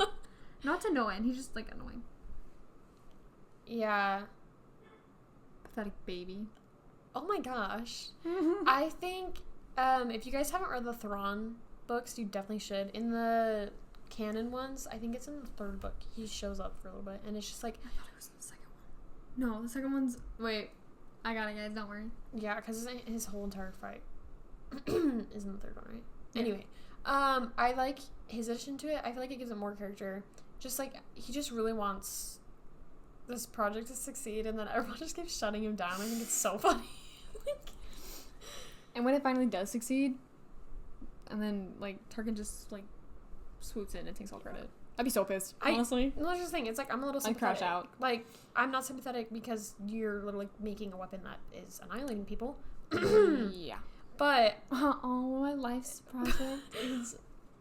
Not to no end. He's just, like, annoying. Yeah. Pathetic baby. Oh my gosh. I think, if you guys haven't read the Thrawn books, you definitely should. In the canon ones, I think it's in the 3rd book, he shows up for a little bit, and it's just like... I thought it was in the 2nd one. No, the 2nd one's... Wait. I got it, guys. Don't worry. Yeah, because his whole entire fight is in the 3rd one, right? Yeah. Anyway, I like his addition to it. I feel like it gives it more character. Just, like, he just really wants this project to succeed, and then everyone just keeps shutting him down. I think it's so funny. And when it finally does succeed, and then, like, Tarkin just, like, swoops in and takes all credit. I'd be so pissed, honestly. No, that's just the thing. It's like, I'm a little sympathetic. I'd crash out. Like, I'm not sympathetic because you're literally making a weapon that is annihilating people. Yeah. But... Oh, my life's project is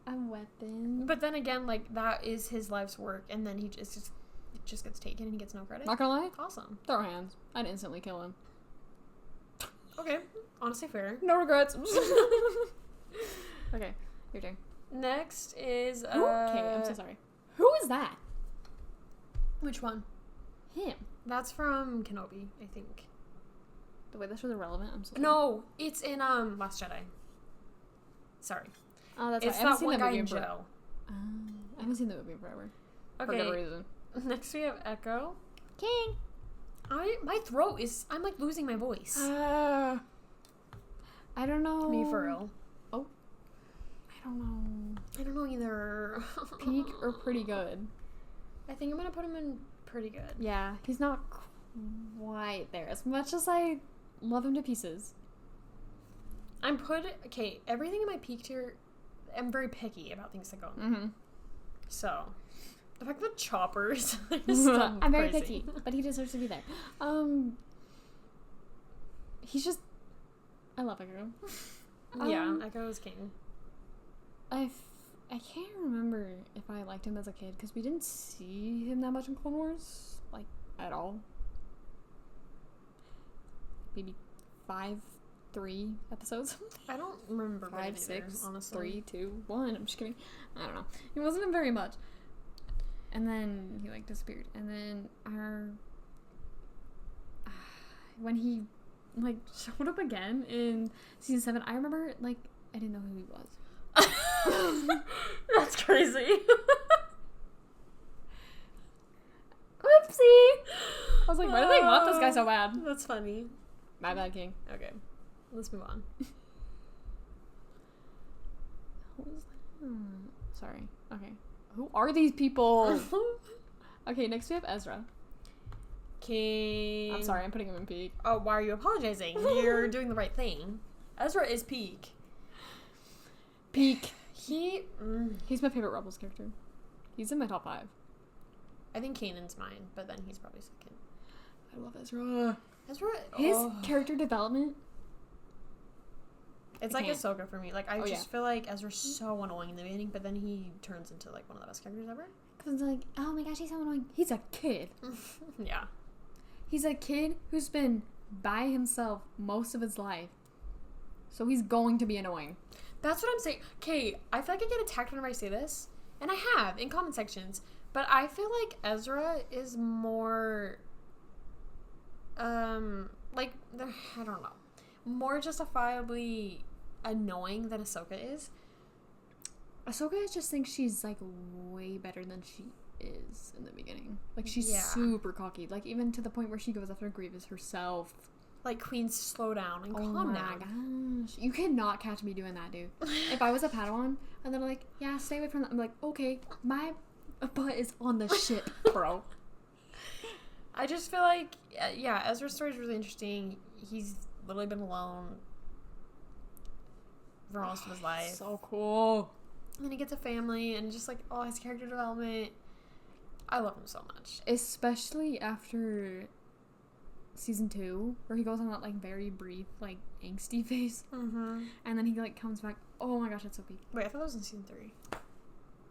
a weapon. But then again, like, that is his life's work, and then it just gets taken and he gets no credit. Not gonna lie. Awesome. Throw hands. I'd instantly kill him. Okay. Honestly fair. No regrets. Okay, your turn. Next is, Okay, I'm so sorry. Who is that? Which one? Him. That's from Kenobi, I think. The way that's really relevant. I'm so No, it's in Last Jedi. Sorry. Oh, that's it's right. I haven't that seen one that guy movie in in forever. jail. I haven't seen the movie in forever. Okay. For whatever reason. Next we have Echo. King. My throat is... I'm like losing my voice. I don't know. Me for real. Oh. I don't know. I don't know either. Peak or pretty good? I think I'm gonna put him in pretty good. Yeah, he's not quite there. As much as I love him to pieces. Okay, everything in my peak tier, I'm very picky about things that go in. Mm-hmm. So, the fact that Chopper's I'm very picky, but he deserves to be there. He's just... I love Echo. Yeah, Echo is king. I can't remember if I liked him as a kid, because we didn't see him that much in Clone Wars, like, at all. Maybe 3 episodes. I don't remember 5, 6, honestly. 3, 2, 1. I'm just kidding. I don't know. He wasn't in very much. And then he, like, disappeared. And then when he, like, showed up again in season 7, I remember, like, I didn't know who he was. That's crazy. Whoopsie! I was like, why do they want this guy so bad? That's funny. My bad, King. Okay, let's move on. Who was that? Sorry. Okay. Who are these people? Okay, next we have Ezra. King. I'm sorry, I'm putting him in peak. Oh, why are you apologizing? You're doing the right thing. Ezra is peak. Peak. He's my favorite Rebels character. He's in my top 5. I think Kanan's mine, but then he's probably second. I love Ezra. His character development. It's like Ahsoka for me. Like, I just feel like Ezra's Mm-hmm. so annoying in the beginning, but then he turns into, like, one of the best characters ever. Because it's like, oh my gosh, he's so annoying. He's a kid. Yeah. He's a kid who's been by himself most of his life. So he's going to be annoying. That's what I'm saying. Okay, I feel like I get attacked whenever I say this. And I have, in comment sections. But I feel like Ezra is more... like, I don't know. More justifiably annoying than Ahsoka is. Ahsoka just thinks she's, like, way better than she is in the beginning. Like, she's super cocky. Like, even to the point where she goes after Grievous herself. Like, Queens, slow down and calm down. Oh my gosh. You cannot catch me doing that, dude. If I was a Padawan, and they're like, yeah, stay away from that. I'm like, okay, my butt is on the ship, bro. I just feel like, yeah, Ezra's story is really interesting. He's literally been alone for most of his life. So cool. And then he gets a family, and just, like, all his character development. I love him so much. Especially after season 2, where he goes on that, like, very brief, like, angsty phase. Mm-hmm. And then he, like, comes back. Oh my gosh, that's so peak. Wait, I thought that was in season 3.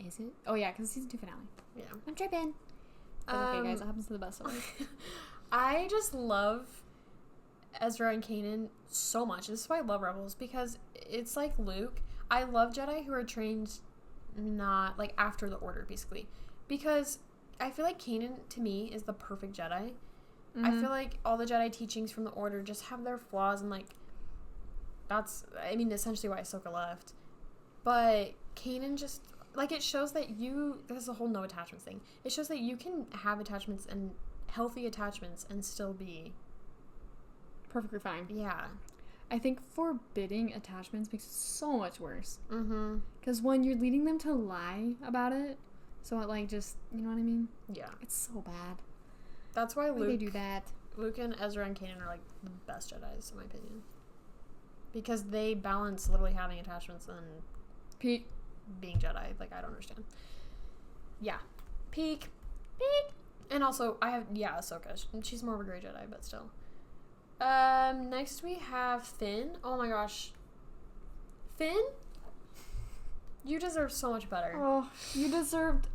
Is it? Oh yeah, because it's season 2 finale. Yeah. I'm tripping. Okay, guys, that happens to the best of us. I just love Ezra and Kanan so much. This is why I love Rebels, because it's like Luke. I love Jedi who are trained not, like, after the Order, basically. Because I feel like Kanan, to me, is the perfect Jedi. Mm-hmm. I feel like all the Jedi teachings from the Order just have their flaws, and, like, that's, I mean, essentially why Ahsoka left. But Kanan just, like, it shows that there's a whole no attachments thing. It shows that you can have attachments and healthy attachments and still be perfectly fine. Yeah. I think forbidding attachments makes it so much worse. Mm-hmm. Because when you're leading them to lie about it, so it, like, just, you know what I mean? Yeah. It's so bad. That's why they do that. Luke and Ezra and Kanan are, like, the best Jedis, in my opinion. Because they balance literally having attachments and peak being Jedi. Like, I don't understand. Yeah. Peak. And also, Ahsoka. She's more of a gray Jedi, but still. Next we have Finn. Oh my gosh. Finn? You deserve so much better. Oh, you deserved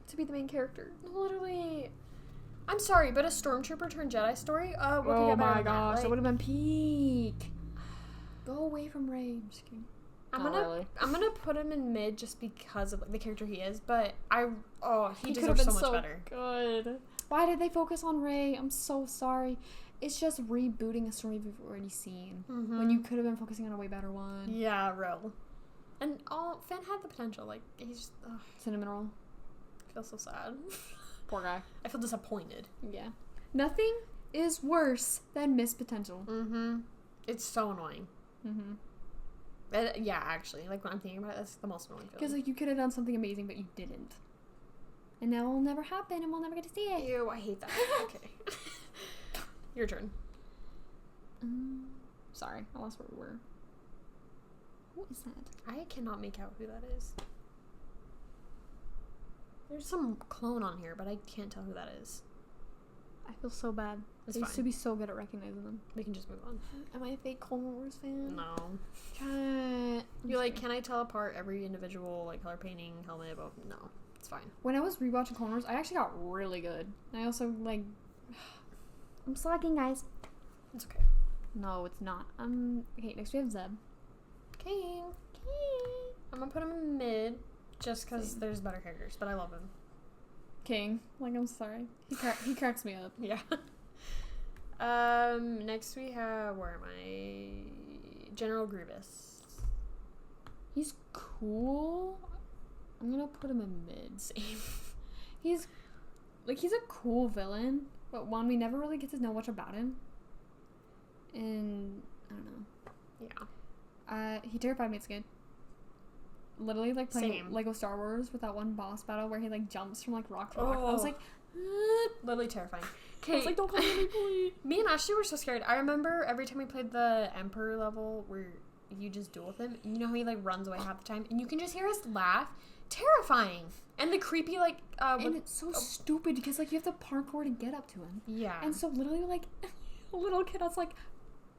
to be the main character. Literally. I'm sorry, but a Stormtrooper turned Jedi story? What could oh get better my than gosh, that? that would have been peak. Go away from Rey. I'm just kidding. I'm Not gonna really. I'm gonna put him in mid just because of like, the character he is, but he could have deserves been so much better. good. Why did they focus on Rey? I'm so sorry. It's just rebooting a story we've already seen when you could have been focusing on a way better one. Yeah, real. And Finn had the potential. Like he's just Cinnamon roll. I feel so sad. Poor guy. I feel disappointed. Yeah. Nothing is worse than missed potential. It's so annoying. Yeah, actually, like when I'm thinking about it, that's the most annoying feeling. Because like you could have done something amazing, but you didn't. And now it'll never happen, and we'll never get to see it. Ew, I hate that. Okay. Your turn. Sorry, I lost where we were. What is that? I cannot make out who that is. There's some clone on here, but I can't tell who that is. I feel so bad. It's I used fine. to be so good at recognizing them. We can just move on. Am I a fake Clone Wars fan? No. Can't. You're like, can I tell apart every individual, like, color painting, helmet? But no, it's fine. When I was rewatching Clone Wars, I actually got really good. I also, like... I'm slacking, guys. It's okay. No, it's not. Okay, next we have Zeb. King. I'm gonna put him in mid, just because there's better characters, but I love him. King. Like, I'm sorry. He cracks me up. Yeah. Next we have, where am I? General Grievous. He's cool. I'm gonna put him in mid. Same. He's a cool villain, but one, we never really get to know much about him. And, I don't know. Yeah. He terrified me as a kid. Literally, like, playing Same. Lego Star Wars with that one boss battle where he, like, jumps from, like, rock to rock. I was like, Literally terrifying. I was like, don't call me any boy. Me and Ashley were so scared. I remember every time we played the Emperor level where you just duel with him, and you know how he, like, runs away half the time, and you can just hear us laugh. Terrifying. And the creepy, like, and it's so stupid because, like, you have to parkour to get up to him. Yeah. And so, literally, like, a little kid, I was, like,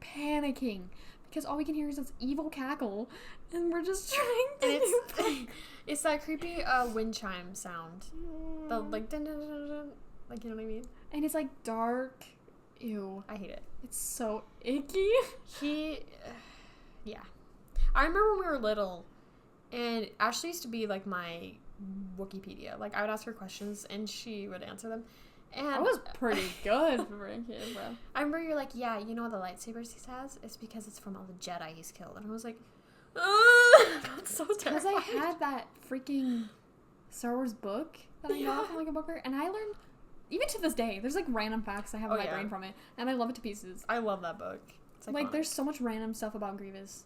panicking because all we can hear is this evil cackle, and we're just trying to it's that creepy wind chime sound. The, like, dun, dun, dun, dun, dun. Like, you know what I mean? And it's, like, dark. Ew. I hate it. It's so icky. Yeah. I remember when we were little, and Ashley used to be, like, my Wikipedia. Like, I would ask her questions, and she would answer them. And I was pretty good for a kid, bro. I remember you're like, yeah, you know the lightsabers he has? It's because it's from all the Jedi he's killed. And I was like, that's so terrifying. Because I had that freaking Star Wars book that I got from, like, a booker, and I learned, even to this day, there's, like, random facts I have in my brain from it, and I love it to pieces. I love that book. It's like, there's so much random stuff about Grievous.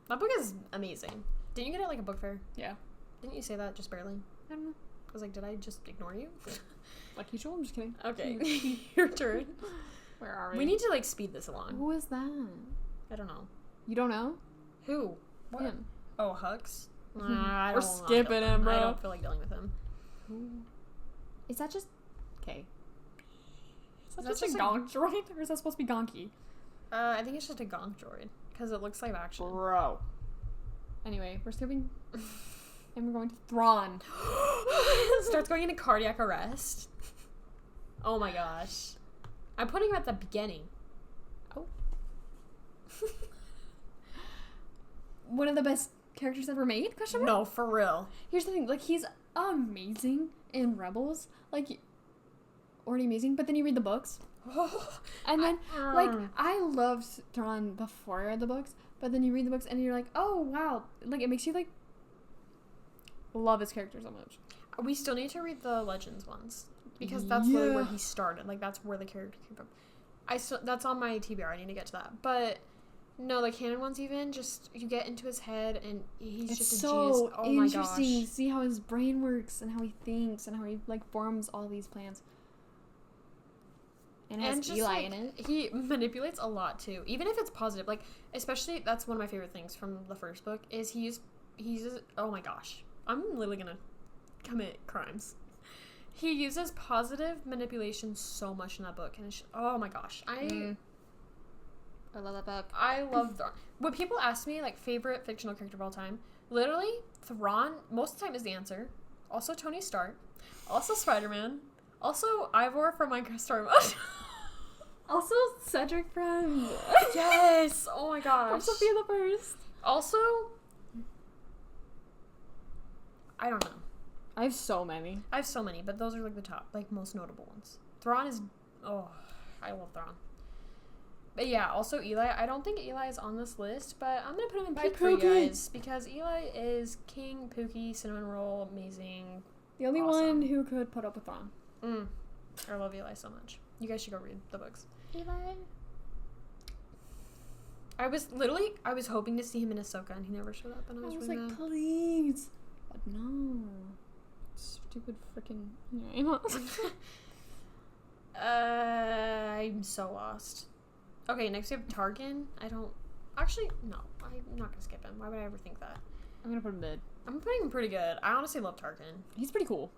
That book is amazing. Didn't you get it, like, a book fair? Yeah. Didn't you say that just barely? I don't know. I was like, did I just ignore you? Like usual? I'm just kidding. Okay. Your turn. Where are we? We need to, like, speed this along. Who is that? I don't know. You don't know? Who? What? Him. Oh, Hux? We're skipping him, bro. I don't feel like dealing with him. Who? Is that just... Okay. Is that That's just a just gonk droid? Or is that supposed to be gonky? I think it's just a gonk droid. Because it looks like action. Bro. Anyway, we're skipping... and we're going to Thrawn. Starts going into cardiac arrest. Oh my gosh. I'm putting him at the beginning. Oh. One of the best characters ever made? Question mark? No, for real. Here's the thing. Like, he's amazing in Rebels. Like, already amazing. But then you read the books. And then, like, I loved Thrawn before I read the books. But then you read the books and you're like, oh, wow. Like, it makes you, like, love his character so much. We still need to read the Legends ones. Because that's literally where he started. Like, that's where the character came from. That's on my TBR. I need to get to that. But, no, the canon ones even, just, you get into his head and he's just a genius. Oh my gosh. Interesting to see how his brain works and how he thinks and how he, like, forms all these plans. And it has Eli in it. He manipulates a lot, too. Even if it's positive. Like, especially, that's one of my favorite things from the first book, is he uses, oh my gosh. I'm literally gonna commit crimes. He uses positive manipulation so much in that book, and it's oh my gosh, I love that book. I love Thrawn. When people ask me like favorite fictional character of all time, literally Thrawn most of the time is the answer. Also Tony Stark, also Spider-Man, also Ivor from Minecraft Story Mode. Also Cedric from Yes. Oh my gosh. From Sophia the First. Also, I don't know. I have so many. I have so many, but those are like the top, like most notable ones. Thrawn is, oh, I love Thrawn. But yeah, also Eli. I don't think Eli is on this list, but I'm gonna put him in peak for you guys because Eli is king, Pookie, cinnamon roll, amazing. The only awesome. one who could put up with Thrawn. I love Eli so much. You guys should go read the books. Eli. I was hoping to see him in Ahsoka, and he never showed up, and I was really like, mad. please, but no. Stupid freaking. Anyway. I'm so lost. Okay, next we have Tarkin. No. I'm not gonna skip him. Why would I ever think that? I'm gonna put him mid. I'm putting him pretty good. I honestly love Tarkin. He's pretty cool.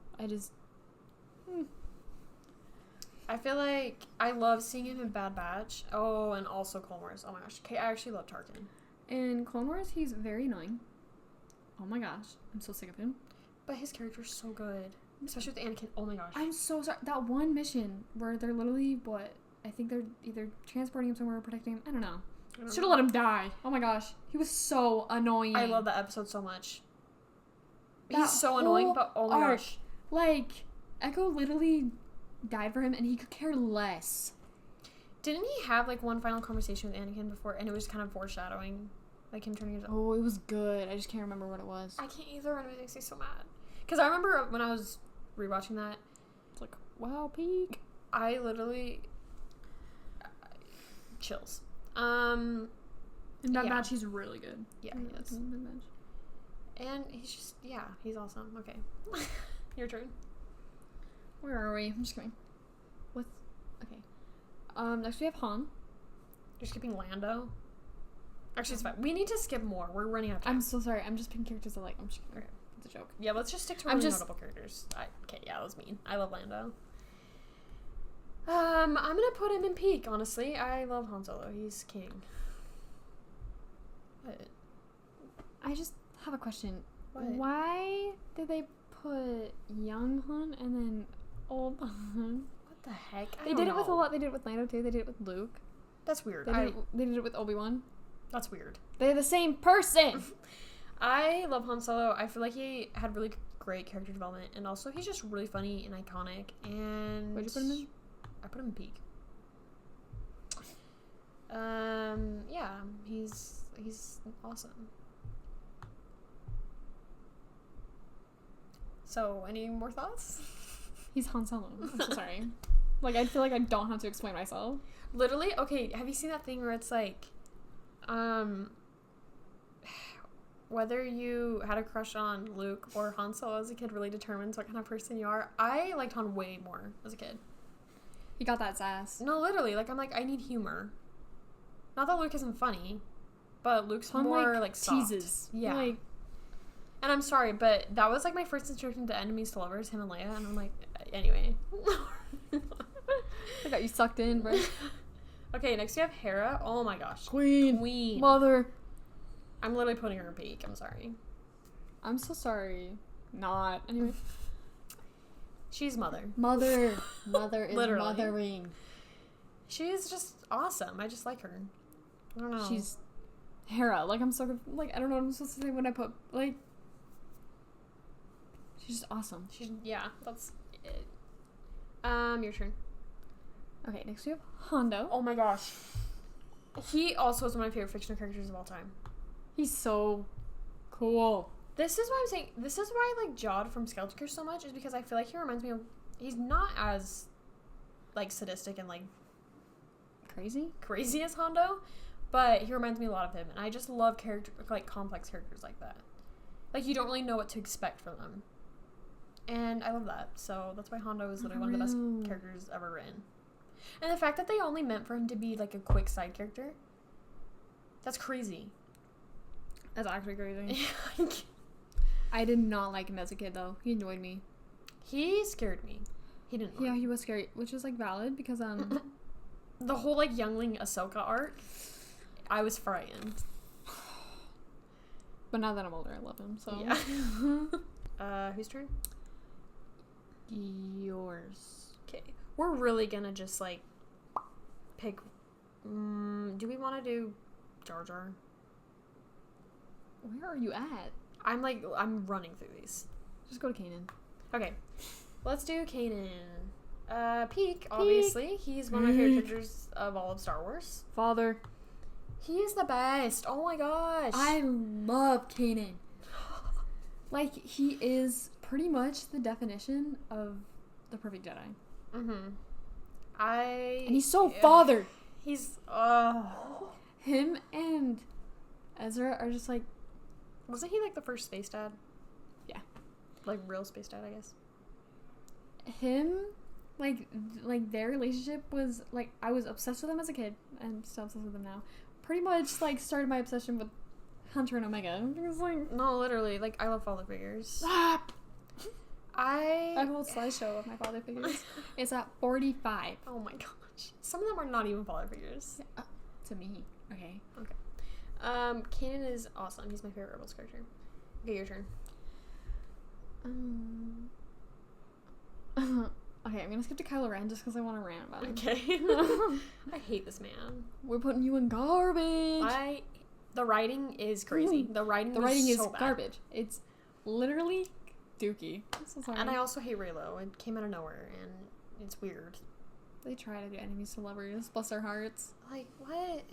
I feel like I love seeing him in Bad Batch. Oh, and also Clone Wars. Oh my gosh. Okay, I actually love Tarkin. In Clone Wars, he's very annoying. Oh my gosh. I'm so sick of him. But his character's so good. Especially with Anakin. Oh my gosh. I'm so sorry. That one mission where they're literally, I think they're either transporting him somewhere or protecting him. I don't know. Should have let him die. Oh my gosh. He was so annoying. I love that episode so much. He's so annoying, but oh my gosh. Like, Echo literally died for him and he could care less. Didn't he have like one final conversation with Anakin before, and it was kind of foreshadowing, like him turning into... Oh, it was good. I just can't remember what it was. I can't either, and it makes me so mad. Because I remember when I was rewatching that, it's like, wow, peak. I literally... chills. In Bad Batch, he's really good. Yeah, he is. And he's just, he's awesome. Okay. Your turn. Where are we? I'm just kidding. Next we have Han. You're skipping Lando? Actually, it's fine. We need to skip more. We're running out of time. I'm so sorry. I'm just picking characters I like. I'm just kidding. Okay. It's a joke. Yeah, let's just stick to really notable characters. Okay, that was mean. I love Lando. I'm gonna put him in peak, honestly. I love Han Solo. He's king. What? I just have a question. What? Why did they put young Han and then old Han? What the heck? They did it with a lot. They did it with Lando too. They did it with Luke. That's weird. They did it with Obi-Wan. That's weird. They're the same person. I love Han Solo. I feel like he had really great character development, and also he's just really funny and iconic. And where'd you put him in? I put him in peak. Yeah, he's awesome. So, any more thoughts? He's Han Solo. I'm so sorry. Like, I feel like I don't have to explain myself. Literally, okay, have you seen that thing where it's like, whether you had a crush on Luke or Han Solo as a kid really determines what kind of person you are? I liked Han way more as a kid. He got that sass. No, literally, like, I'm like, I need humor. Not that Luke isn't funny, but Luke's Han, more, like soft. Teases. Yeah. Like, and I'm sorry, but that was, like, my first introduction to enemies to lovers, him and Leia, and I'm like, anyway. I got you sucked in, bro. Okay, next you have Hera. Oh my gosh. Queen. Mother. I'm literally putting her in peak. I'm sorry. I'm so sorry. Not. Anyway. She's mother. Mother is Literally. mothering. She's just awesome. I just like her. I don't know. She's Hera. Like, I'm so, like, I don't know what I'm supposed to say when I put, like, she's just awesome. That's it. Your turn. Okay, next we have Hondo. Oh my gosh. He also is one of my favorite fictional characters of all time. He's so cool. This is why I'm saying, this is why I like Jod from Skeletor so much, is because I feel like he reminds me of, he's not as, like, sadistic and, like, crazy as Hondo, but he reminds me a lot of him, and I just love complex characters like that. Like, you don't really know what to expect from them. And I love that, so that's why Hondo is literally one of the best characters ever written. And the fact that they only meant for him to be, like, a quick side character, that's crazy. That's actually crazy. I did not like him as a kid, though. He annoyed me. He scared me. He didn't. Yeah, he was scary, which is, like, valid, because, the whole, like, youngling Ahsoka arc, I was frightened. But now that I'm older, I love him, so. Yeah. Whose turn? Yours. Okay. We're really gonna just, like, pick... do we want to do Jar Jar? Where are you at? I'm running through these. Just go to Kanan. Okay. Let's do Kanan. Peak, obviously. He's one of my favorite characters of all of Star Wars. Father. He is the best. Oh my gosh. I love Kanan. Like, he is pretty much the definition of the perfect Jedi. Mm-hmm. And he's so fathered. He's, Him and Ezra are just like... Wasn't he, like, the first space dad? Yeah. Like, real space dad, I guess. Him, like their relationship was, like, I was obsessed with them as a kid. I'm still obsessed with them now. Pretty much, like, started my obsession with Hunter and Omega. Because, like... No, literally. Like, I love father figures. Stop! I have a whole slideshow of my father figures. It's at 45. Oh my gosh. Some of them are not even father figures. Yeah, to me. Okay. Kanan is awesome. He's my favorite Rebels character. Okay, your turn. Okay, I'm gonna skip to Kylo Ren just because I want to rant about him. Okay. I hate this man. We're putting you in garbage. The writing is crazy. The writing is so bad. garbage. It's literally dookie. So sorry. And I also hate Reylo. It came out of nowhere, and it's weird. They try to do enemies to lovers. Bless their hearts. Like, what?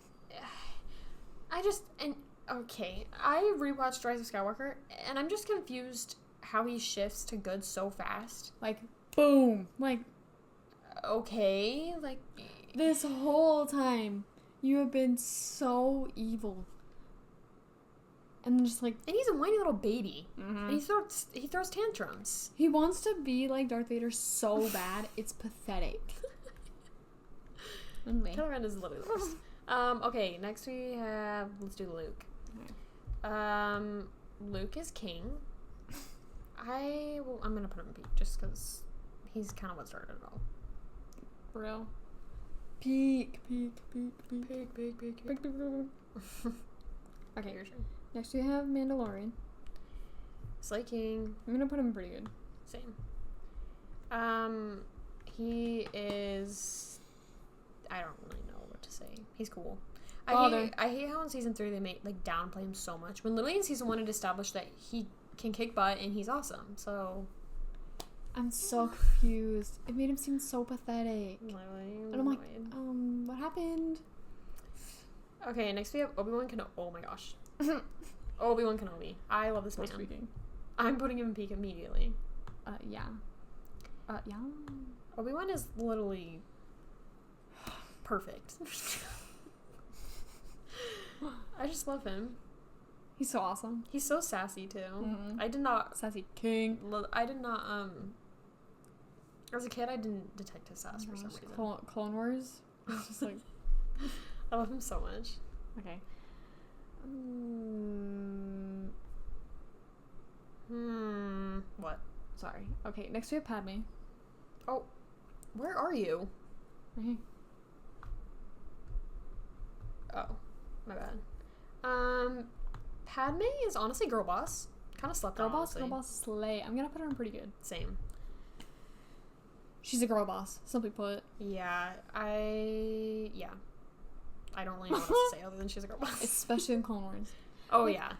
I rewatched Rise of Skywalker, and I'm just confused how he shifts to good so fast. Like, boom. Like, okay. Like, this whole time, you have been so evil. And then just like... And he's a whiny little baby. Mm-hmm. And he throws tantrums. He wants to be like Darth Vader so bad, it's pathetic. Anyway. Kylo Ren is literally the worst. Okay, next we have... Let's do Luke. Okay. Luke is king. I'm gonna put him in peak just because he's kind of what started it all. Real. Peak. Okay, your turn. Next we have Mandalorian. Slay King. I'm gonna put him pretty good. Same. He is... I don't really know what to say. He's cool. I hate how in season 3 they downplay him so much. When literally in season 1 it established that he can kick butt and he's awesome. So... I'm so confused. It made him seem so pathetic. Literally. And I'm like, what happened? Okay, next we have Obi-Wan Kenobi. Oh my gosh. Obi-Wan Kenobi. I love this man. Speaking. I'm putting him in peak immediately. Yeah. Yeah. Obi-Wan is literally perfect. I just love him. He's so awesome. He's so sassy too. Mm-hmm. I did not... Sassy king. As a kid, I didn't detect his sass for some reason. Clone Wars. It's just like... I love him so much. Okay. What? Sorry. Okay, next we have Padme. Oh, where are you? Right here. Oh, my bad. Padme is honestly girl boss. Kind of slept on, honestly. Girl boss, slay. I'm gonna put her in pretty good. Same. She's a girl boss, simply put. Yeah. I don't really know what else to say other than she's a girl boss. Especially in Clone Wars. Oh, like, yeah.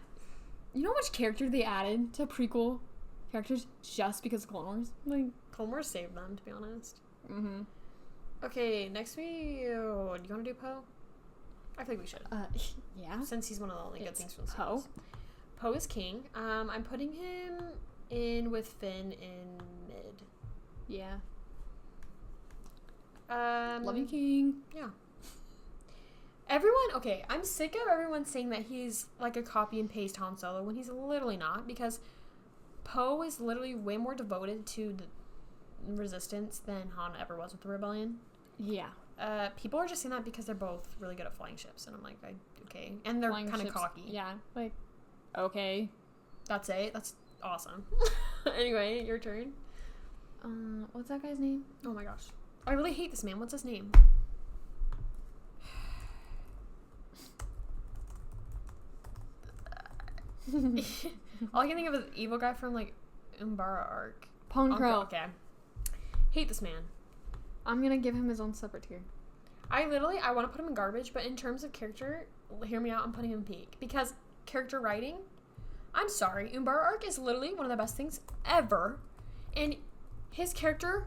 You know how much character they added to prequel characters just because of Clone Wars? Like, Clone Wars saved them, to be honest. mm-hmm. Okay, next do you want to do Poe? I think we should. Yeah. Since he's one of the only good things from the Poe. series. Poe is king. I'm putting him in with Finn in mid. Yeah. Love you, king. Yeah. I'm sick of everyone saying that he's like a copy and paste Han Solo when he's literally not, because Poe is literally way more devoted to the Resistance than Han ever was with the Rebellion. Yeah. People are just saying that because they're both really good at flying ships, and I'm like, okay. And they're kind of cocky. Yeah. Like, okay. That's it. That's awesome. Anyway, your turn. What's that guy's name? Oh my gosh. I really hate this man. What's his name? All I can think of is evil guy from like Umbara arc. Pong Krell. Okay. Hate this man. I'm gonna give him his own separate tier. I want to put him in garbage, but in terms of character, hear me out, I'm putting him in peak. Because character writing, I'm sorry. Umbar arc is literally one of the best things ever. And his character,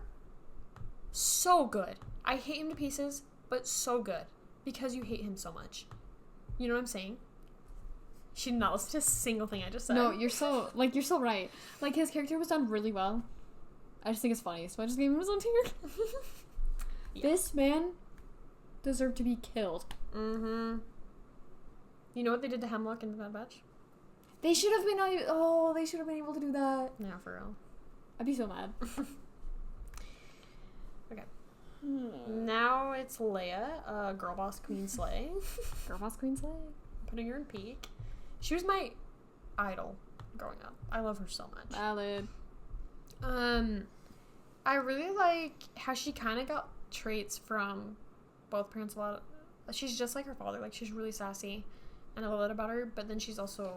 so good. I hate him to pieces, but so good. Because you hate him so much. You know what I'm saying? She did not listen to a single thing I just said. No, you're so right. Like, his character was done really well. I just think it's funny, so I just gave him his own tier. Yeah. This man deserved to be killed. Mm-hmm. You know what they did to Hemlock in the Bad Batch? They should have been able to do that. Yeah, for real. I'd be so mad. Okay. Now it's Leia, Girl Boss Queen Slay. Girl Boss Queen Slay. Putting her in peak. She was my idol growing up. I love her so much. Valid. I really like how she kind of got traits from both parents a lot. She's just like her father. Like, she's really sassy, and I love that about her. But then she's also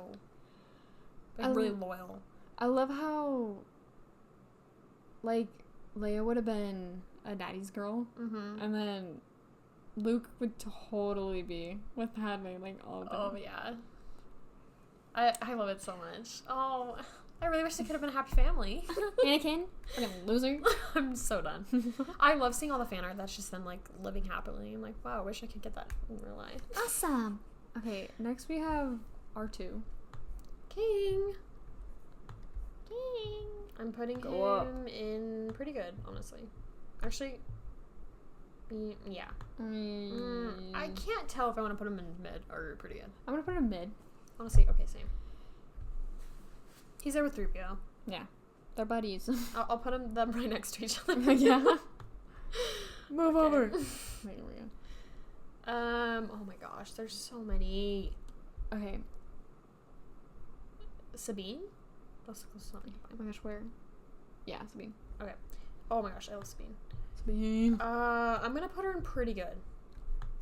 like really loyal. I love how, like, Leia would have been a daddy's girl, and then Luke would totally be with Padme, like, all day. Oh yeah. I love it so much. Oh, I really wish they could have been a happy family. Anakin, fucking loser. I'm so done. I love seeing all the fan art that's just them, like, living happily. I'm like, wow, I wish I could get that in real life. Awesome. Okay, next we have R2. King. I'm putting him in pretty good, honestly. Actually, yeah. I can't tell if I want to put him in mid or pretty good. I'm gonna put him mid. Honestly, okay, same. He's there with 3PO. Yeah, they're buddies. I'll put them right next to each other. Yeah. Move over. Wait, here we go. Oh my gosh, there's so many. Okay. Sabine? That's something. Oh my gosh, where? Yeah, Sabine. Okay. Oh my gosh, I love Sabine. Sabine. I'm gonna put her in pretty good.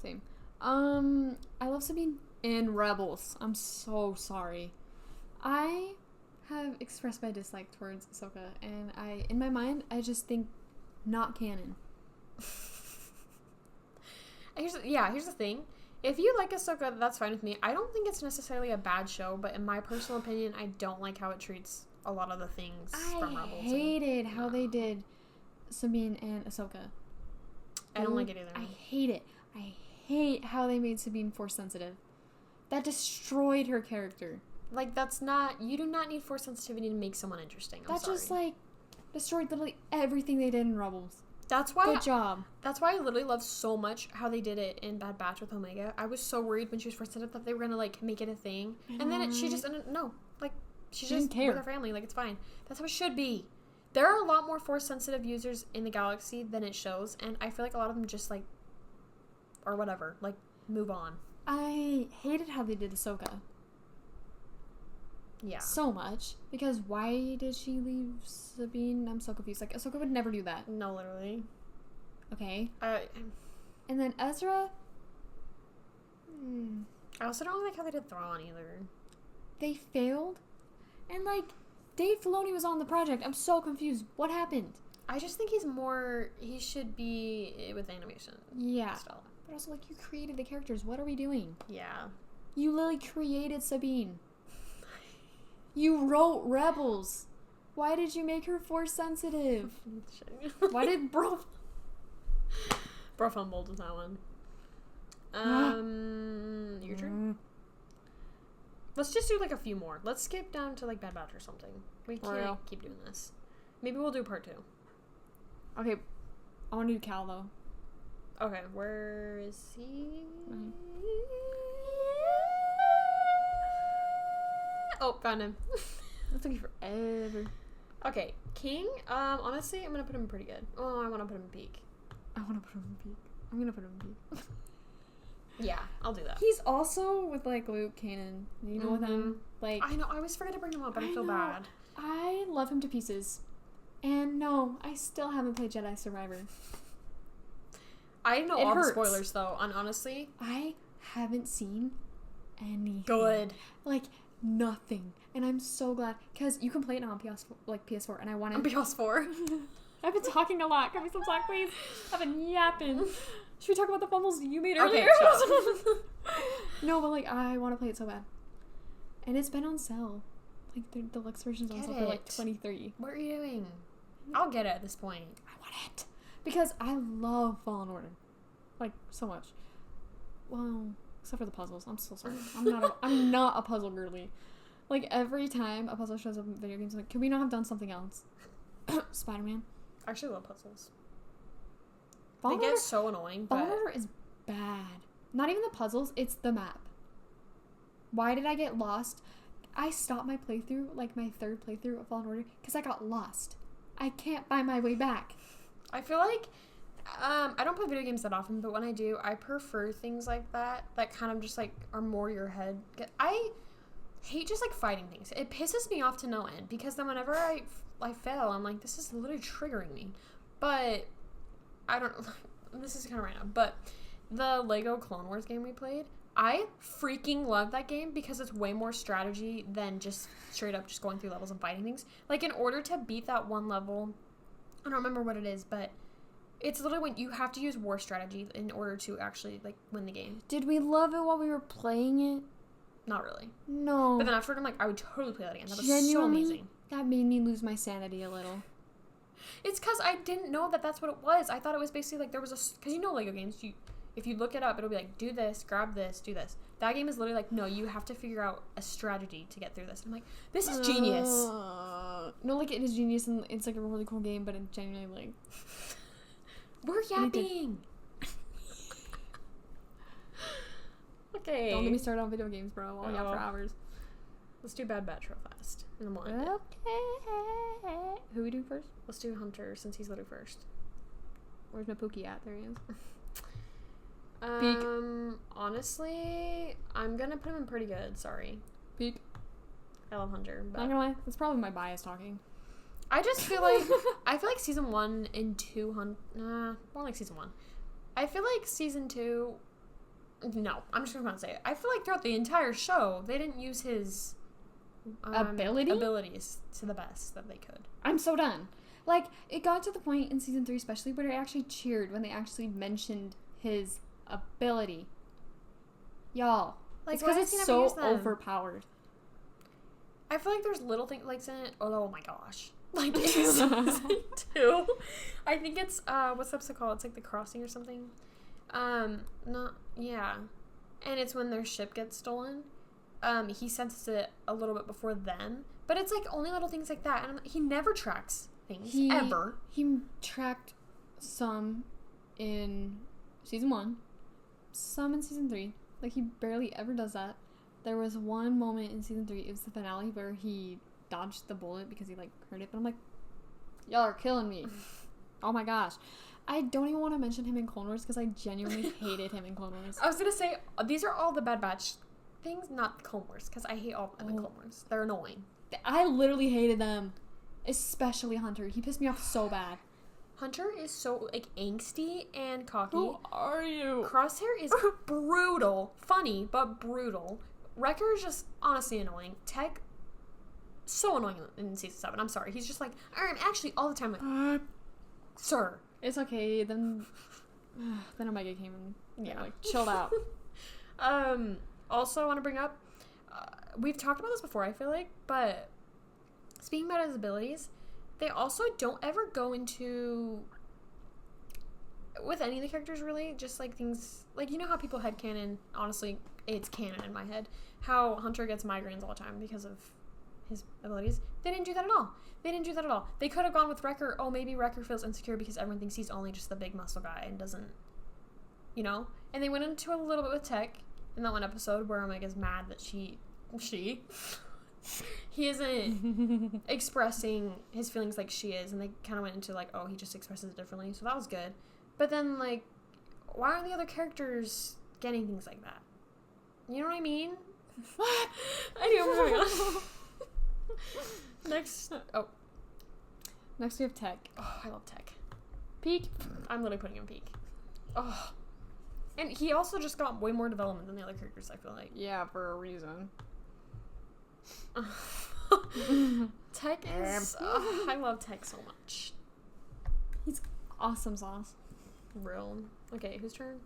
Same. I love Sabine in Rebels. I'm so sorry. I have expressed my dislike towards Ahsoka, and in my mind, I just think not canon. Here's the thing. If you like Ahsoka, that's fine with me. I don't think it's necessarily a bad show, but in my personal opinion, I don't like how it treats a lot of the things from Rebels. I hated how they did Sabine and Ahsoka. I don't like it either. I hate it. I hate how they made Sabine Force sensitive. That destroyed her character. Like, you do not need Force sensitivity to make someone interesting. I'm sorry. Just, like, destroyed literally everything they did in Rebels. That's why. Good job. That's why I literally love so much how they did it in Bad Batch with Omega. I was so worried when she was first set up that they were gonna, like, make it a thing, and then she just she's just with her family. Like, it's fine. That's how it should be. There are a lot more Force sensitive users in the galaxy than it shows, and I feel like a lot of them just, like, or whatever, like, move on. I hated how they did Ahsoka. Yeah. So much. Because why did she leave Sabine? I'm so confused. Like, Ahsoka would never do that. No, literally. Okay. And then Ezra. I also don't like how they did Thrawn either. They failed. And, like, Dave Filoni was on the project. I'm so confused. What happened? I just think he should be with animation. Yeah. Style. But also, like, you created the characters. What are we doing? Yeah. You literally created Sabine. You wrote Rebels. Why did you make her Force sensitive? Why did Bro fumbled with that one. Your turn? Let's just do, like, a few more. Let's skip down to, like, Bad Batch or something. We can't keep doing this. Maybe we'll do part 2. Okay. I want to do Cal, though. Okay, where is he? Oh, found him. That took you forever. Okay, King. Honestly, I'm gonna put him pretty good. Oh, I want to put him in peak. I want to put him in peak. I'm gonna put him in peak. Yeah, I'll do that. He's also with, like, Luke, Kanan. You know, with him. Like, I know. I always forget to bring him up, but I feel bad. I love him to pieces. And no, I still haven't played Jedi Survivor. I know all the spoilers, though, and honestly, I haven't seen anything. Good. Like, nothing. And I'm so glad. Because you can play it now on PS4, and I want to... On PS4? I've been talking a lot. Can we some slack, please? I've been yapping. Should we talk about the fumbles you made earlier? Okay, No, but, like, I want to play it so bad. And it's been on sale Like, the deluxe version's Get also for, like, it. $23. What are you doing? I'll get it at this point. I want it. Because I love Fallen Order. Like, so much. Well, except for the puzzles. I'm so sorry. I'm not a puzzle girly. Like, every time a puzzle shows up in video games, I'm like, can we not have done something else? Spider-Man. I actually love puzzles. Fallen They Order, get so annoying, Fallen but Order is bad. Not even the puzzles, it's the map. Why did I get lost? I stopped my playthrough, like my third playthrough of Fallen Order, because I got lost. I can't find my way back. I feel like I don't play video games that often, but when I do, I prefer things like that kind of just like are more your head. I hate just like fighting things. It pisses me off to no end because then whenever I fail, I'm like, this is literally triggering me. But I don't. This is kind of random, but the Lego Clone Wars game we played, I freaking love that game because it's way more strategy than just straight up just going through levels and fighting things. Like, in order to beat that one level, I don't remember what it is, but it's literally when you have to use war strategy in order to actually, like, win the game. Did we love it while we were playing it? Not really. No. But then afterward, I'm like, I would totally play that again. That was Genuinely, so amazing. That made me lose my sanity a little. It's because I didn't know that that's what it was. I thought it was basically like there was a... Because you know Lego games, if you look it up, it'll be like, do this, grab this, do this. That game is literally like, no, you have to figure out a strategy to get through this. I'm like, this is genius. No, like, it is genius and it's like a really cool game, but it genuinely, like... We're yapping. Okay. Don't get me started on video games, bro. I'll yap for hours. Let's do Bad Batch real fast. And then we'll end it. Okay. Who we do first? Let's do Hunter since he's literally first. Where's my Pookie at? There he is. Honestly, I'm gonna put him in pretty good. Sorry. Peak. I love Hunter, but Not gonna lie, that's probably my bias talking. I just feel like season 1 and 2 more like season 1. I feel like season 2. No, I'm just gonna say it. I feel like throughout the entire show, they didn't use his abilities to the best that they could. I'm so done. Like, it got to the point in season 3 especially where I actually cheered when they actually mentioned his ability. Y'all. Like, it's because it's so overpowered. I feel like there's little things like in it. Oh my gosh. Like in season 2. I think it's what's the episode called? It's like The Crossing or something. Yeah. And it's when their ship gets stolen. He senses it a little bit before them. But it's like only little things like that. And he never tracks things ever. He tracked some in season 1, some in season 3. Like, he barely ever does that. There was one moment in season 3, it was the finale, where he dodged the bullet because he, like, heard it. But I'm like, y'all are killing me. Oh my gosh. I don't even want to mention him in Clone Wars because I genuinely hated him in Clone Wars. I was going to say, these are all the Bad Batch things, not Clone Wars, because I hate all of them in Clone Wars. They're annoying. I literally hated them. Especially Hunter. He pissed me off so bad. Hunter is so, like, angsty and cocky. Who are you? Crosshair is brutal. Funny, but brutal. Wrecker is just honestly annoying. Tech, so annoying in season 7. I'm sorry. He's just like, actually, all the time. Like, sir. It's okay. Then Omega came and like chilled out. Also, I want to bring up, we've talked about this before, I feel like, but speaking about his abilities, they also don't ever go into, with any of the characters really, just like things, like, you know how people headcanon, honestly, it's canon in my head, how Hunter gets migraines all the time because of his abilities. They didn't do that at all. They could have gone with Wrecker. Oh, maybe Wrecker feels insecure because everyone thinks he's only just the big muscle guy and doesn't, you know? And they went into a little bit with Tech in that one episode where Omega's mad that he isn't expressing his feelings like she is, and they kind of went into like, oh, he just expresses it differently, so that was good. But then, like, why aren't the other characters getting things like that? You know what I mean? What? Anyway, moving on. Next we have Tech. Oh, I love Tech. Peak. I'm literally putting him peak. Oh. And he also just got way more development than the other characters, I feel like. Yeah, for a reason. Tech is... I love Tech so much. He's awesome sauce. Real. Okay, whose turn?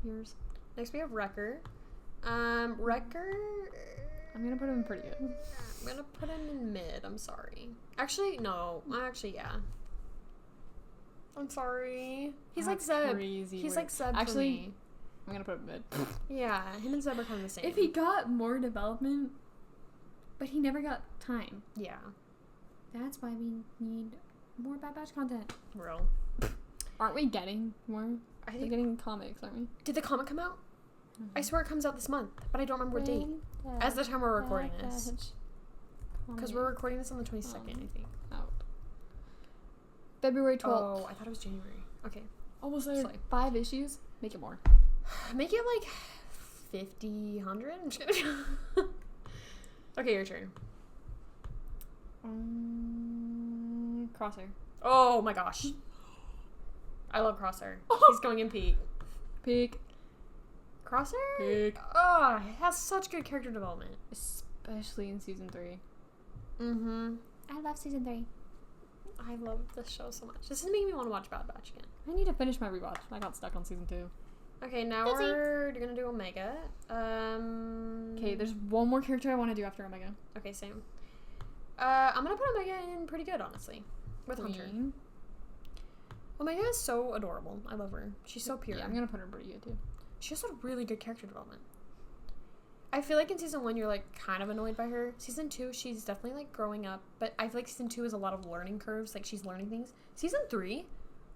Yours. Next we have Wrecker. Wrecker... I'm gonna put him in pretty good. I'm gonna put him in mid. I'm sorry. Actually, no. Yeah. I'm sorry. He's like Zeb. Crazy. He's like Zeb Actually, for me. I'm gonna put him mid. Yeah, him and Zeb are kind of the same. If he got more development, but he never got time. Yeah. That's why we need more Bad Batch content. Real. Aren't we getting more? I We're getting comics, aren't we? Did the comic come out? I swear it comes out this month, but I don't remember what date. As the time we're recording this. Because we're recording this on the 22nd, I think. Out. February 12th. Oh, I thought it was January. Okay. Almost there. 5 issues. Make it more. Make it like 50, 100? I'm just kidding. Okay, your turn. Crosshair. Oh my gosh. I love Crosshair. He's going in peak. Peak. Crosshair? Peak. Oh, he has such good character development. Especially in season 3. Mm-hmm. I love season 3. I love this show so much. This is making me want to watch Bad Batch again. I need to finish my rewatch. I got stuck on season 2. Okay, now we're gonna do Omega. Okay, there's one more character I want to do after Omega. Okay, same. I'm gonna put Omega in pretty good, honestly. With Hunter. Queen. Omega is so adorable. I love her. She's so pure. Yeah, I'm gonna put her pretty good too. She has a really good character development. I feel like in season 1 you're like kind of annoyed by her. Season 2 she's definitely like growing up, but I feel like season 2 is a lot of learning curves. Like she's learning things. Season 3,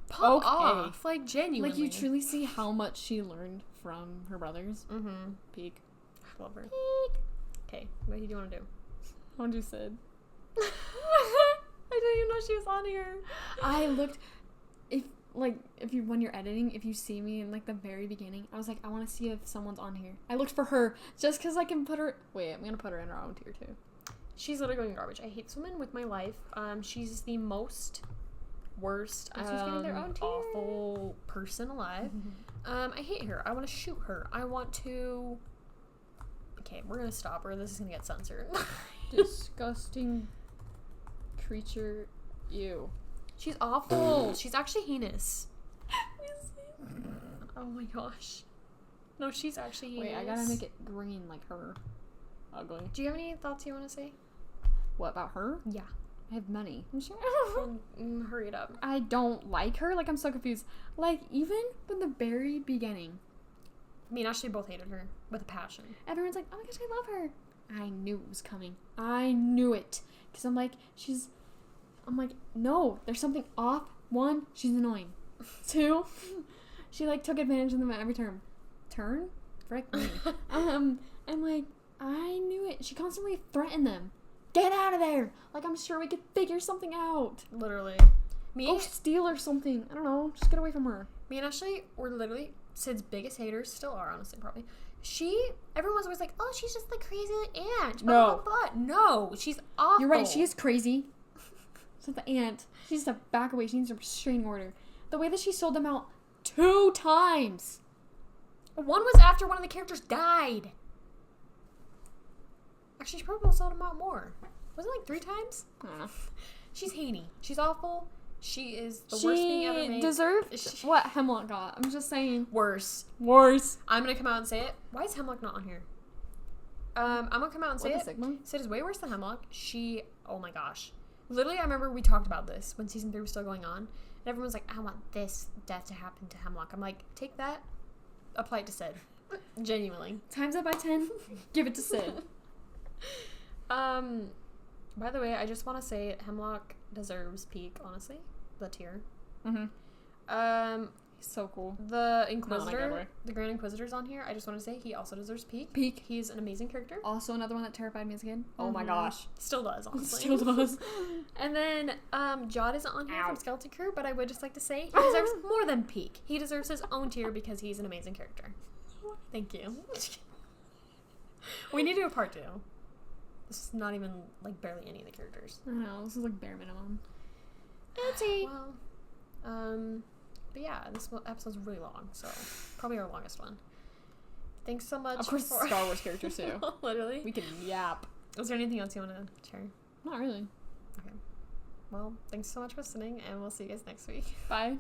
pop off, like genuinely. Like you truly see how much she learned from her brothers. Mm-hmm. Peak. I love her. Peak. Okay, what do you want to do? What you said? I didn't even know she was on here. I looked. When you're editing, if you see me in like the very beginning, I was like, I want to see if someone's on here. I looked for her just because I can put her. Wait, I'm gonna put her in her own tier too. She's literally going garbage. I hate this woman with my life. She's the worst, She's getting their own tier. awful person alive. I hate her. I want to shoot her. I want to. Okay, we're gonna stop her. This is gonna get censored. Disgusting creature. Ew. She's awful. She's actually heinous. Oh my gosh. No, she's actually heinous. Wait, I gotta make it green like her. Ugly. Do you have any thoughts you want to say? What about her? Yeah. I have money. I'm sure. Hurry it up. I don't like her. Like, I'm so confused. Like, even from the very beginning. Me and Ashley both hated her with a passion. Everyone's like, oh my gosh, I love her. I knew it was coming. I knew it. Because I'm like, no, there's something off. 1, she's annoying. 2, she like took advantage of them at every turn. Frick me. And like, I knew it. She constantly threatened them. Get out of there. Like, I'm sure we could figure something out. Literally. Go steal or something. I don't know. Just get away from her. Me and Ashley were literally Sid's biggest haters. Still are, honestly, probably. Everyone's always like, oh, she's just the crazy aunt. No. No, she's awful. You're right. She is crazy. She's not the aunt. She needs to back away. She needs a restraining order. The way that she sold them out 2 times. One was after one of the characters died. Actually, she probably sold them out more. Was it like 3 times? I don't know. She's Haney. She's awful. She is the worst thing ever made. She deserved what Hemlock got. I'm just saying. Worse. I'm gonna come out and say it. Why is Hemlock not on here? I'm gonna come out and say it. Sigma? Sid is way worse than Hemlock. Oh my gosh. Literally, I remember we talked about this when season 3 was still going on. And everyone's like, I want this death to happen to Hemlock. I'm like, take that, apply it to Sid. Genuinely. Times up by 10, give it to Sid. By the way, I just want to say Hemlock deserves peak, honestly. The tier. Mm-hmm. He's so cool. The Inquisitor, the Grand Inquisitor's on here. I just want to say he also deserves peak. He's an amazing character. Also another one that terrified me as a kid. Oh my gosh. Still does, honestly. Still does. And then, Jod isn't on here from Skeleton Crew, but I would just like to say he deserves more than peak. He deserves his own tier because he's an amazing character. Thank you. We need to do a part 2. This is not even, like, barely any of the characters. I know, this is like bare minimum. Well, but yeah, this episode's really long, so probably our longest one. Thanks so much. Of course, Star Wars characters too. Literally. We can yap. Is there anything else you want to share? Not really. Okay. Well, thanks so much for listening, and we'll see you guys next week. Bye.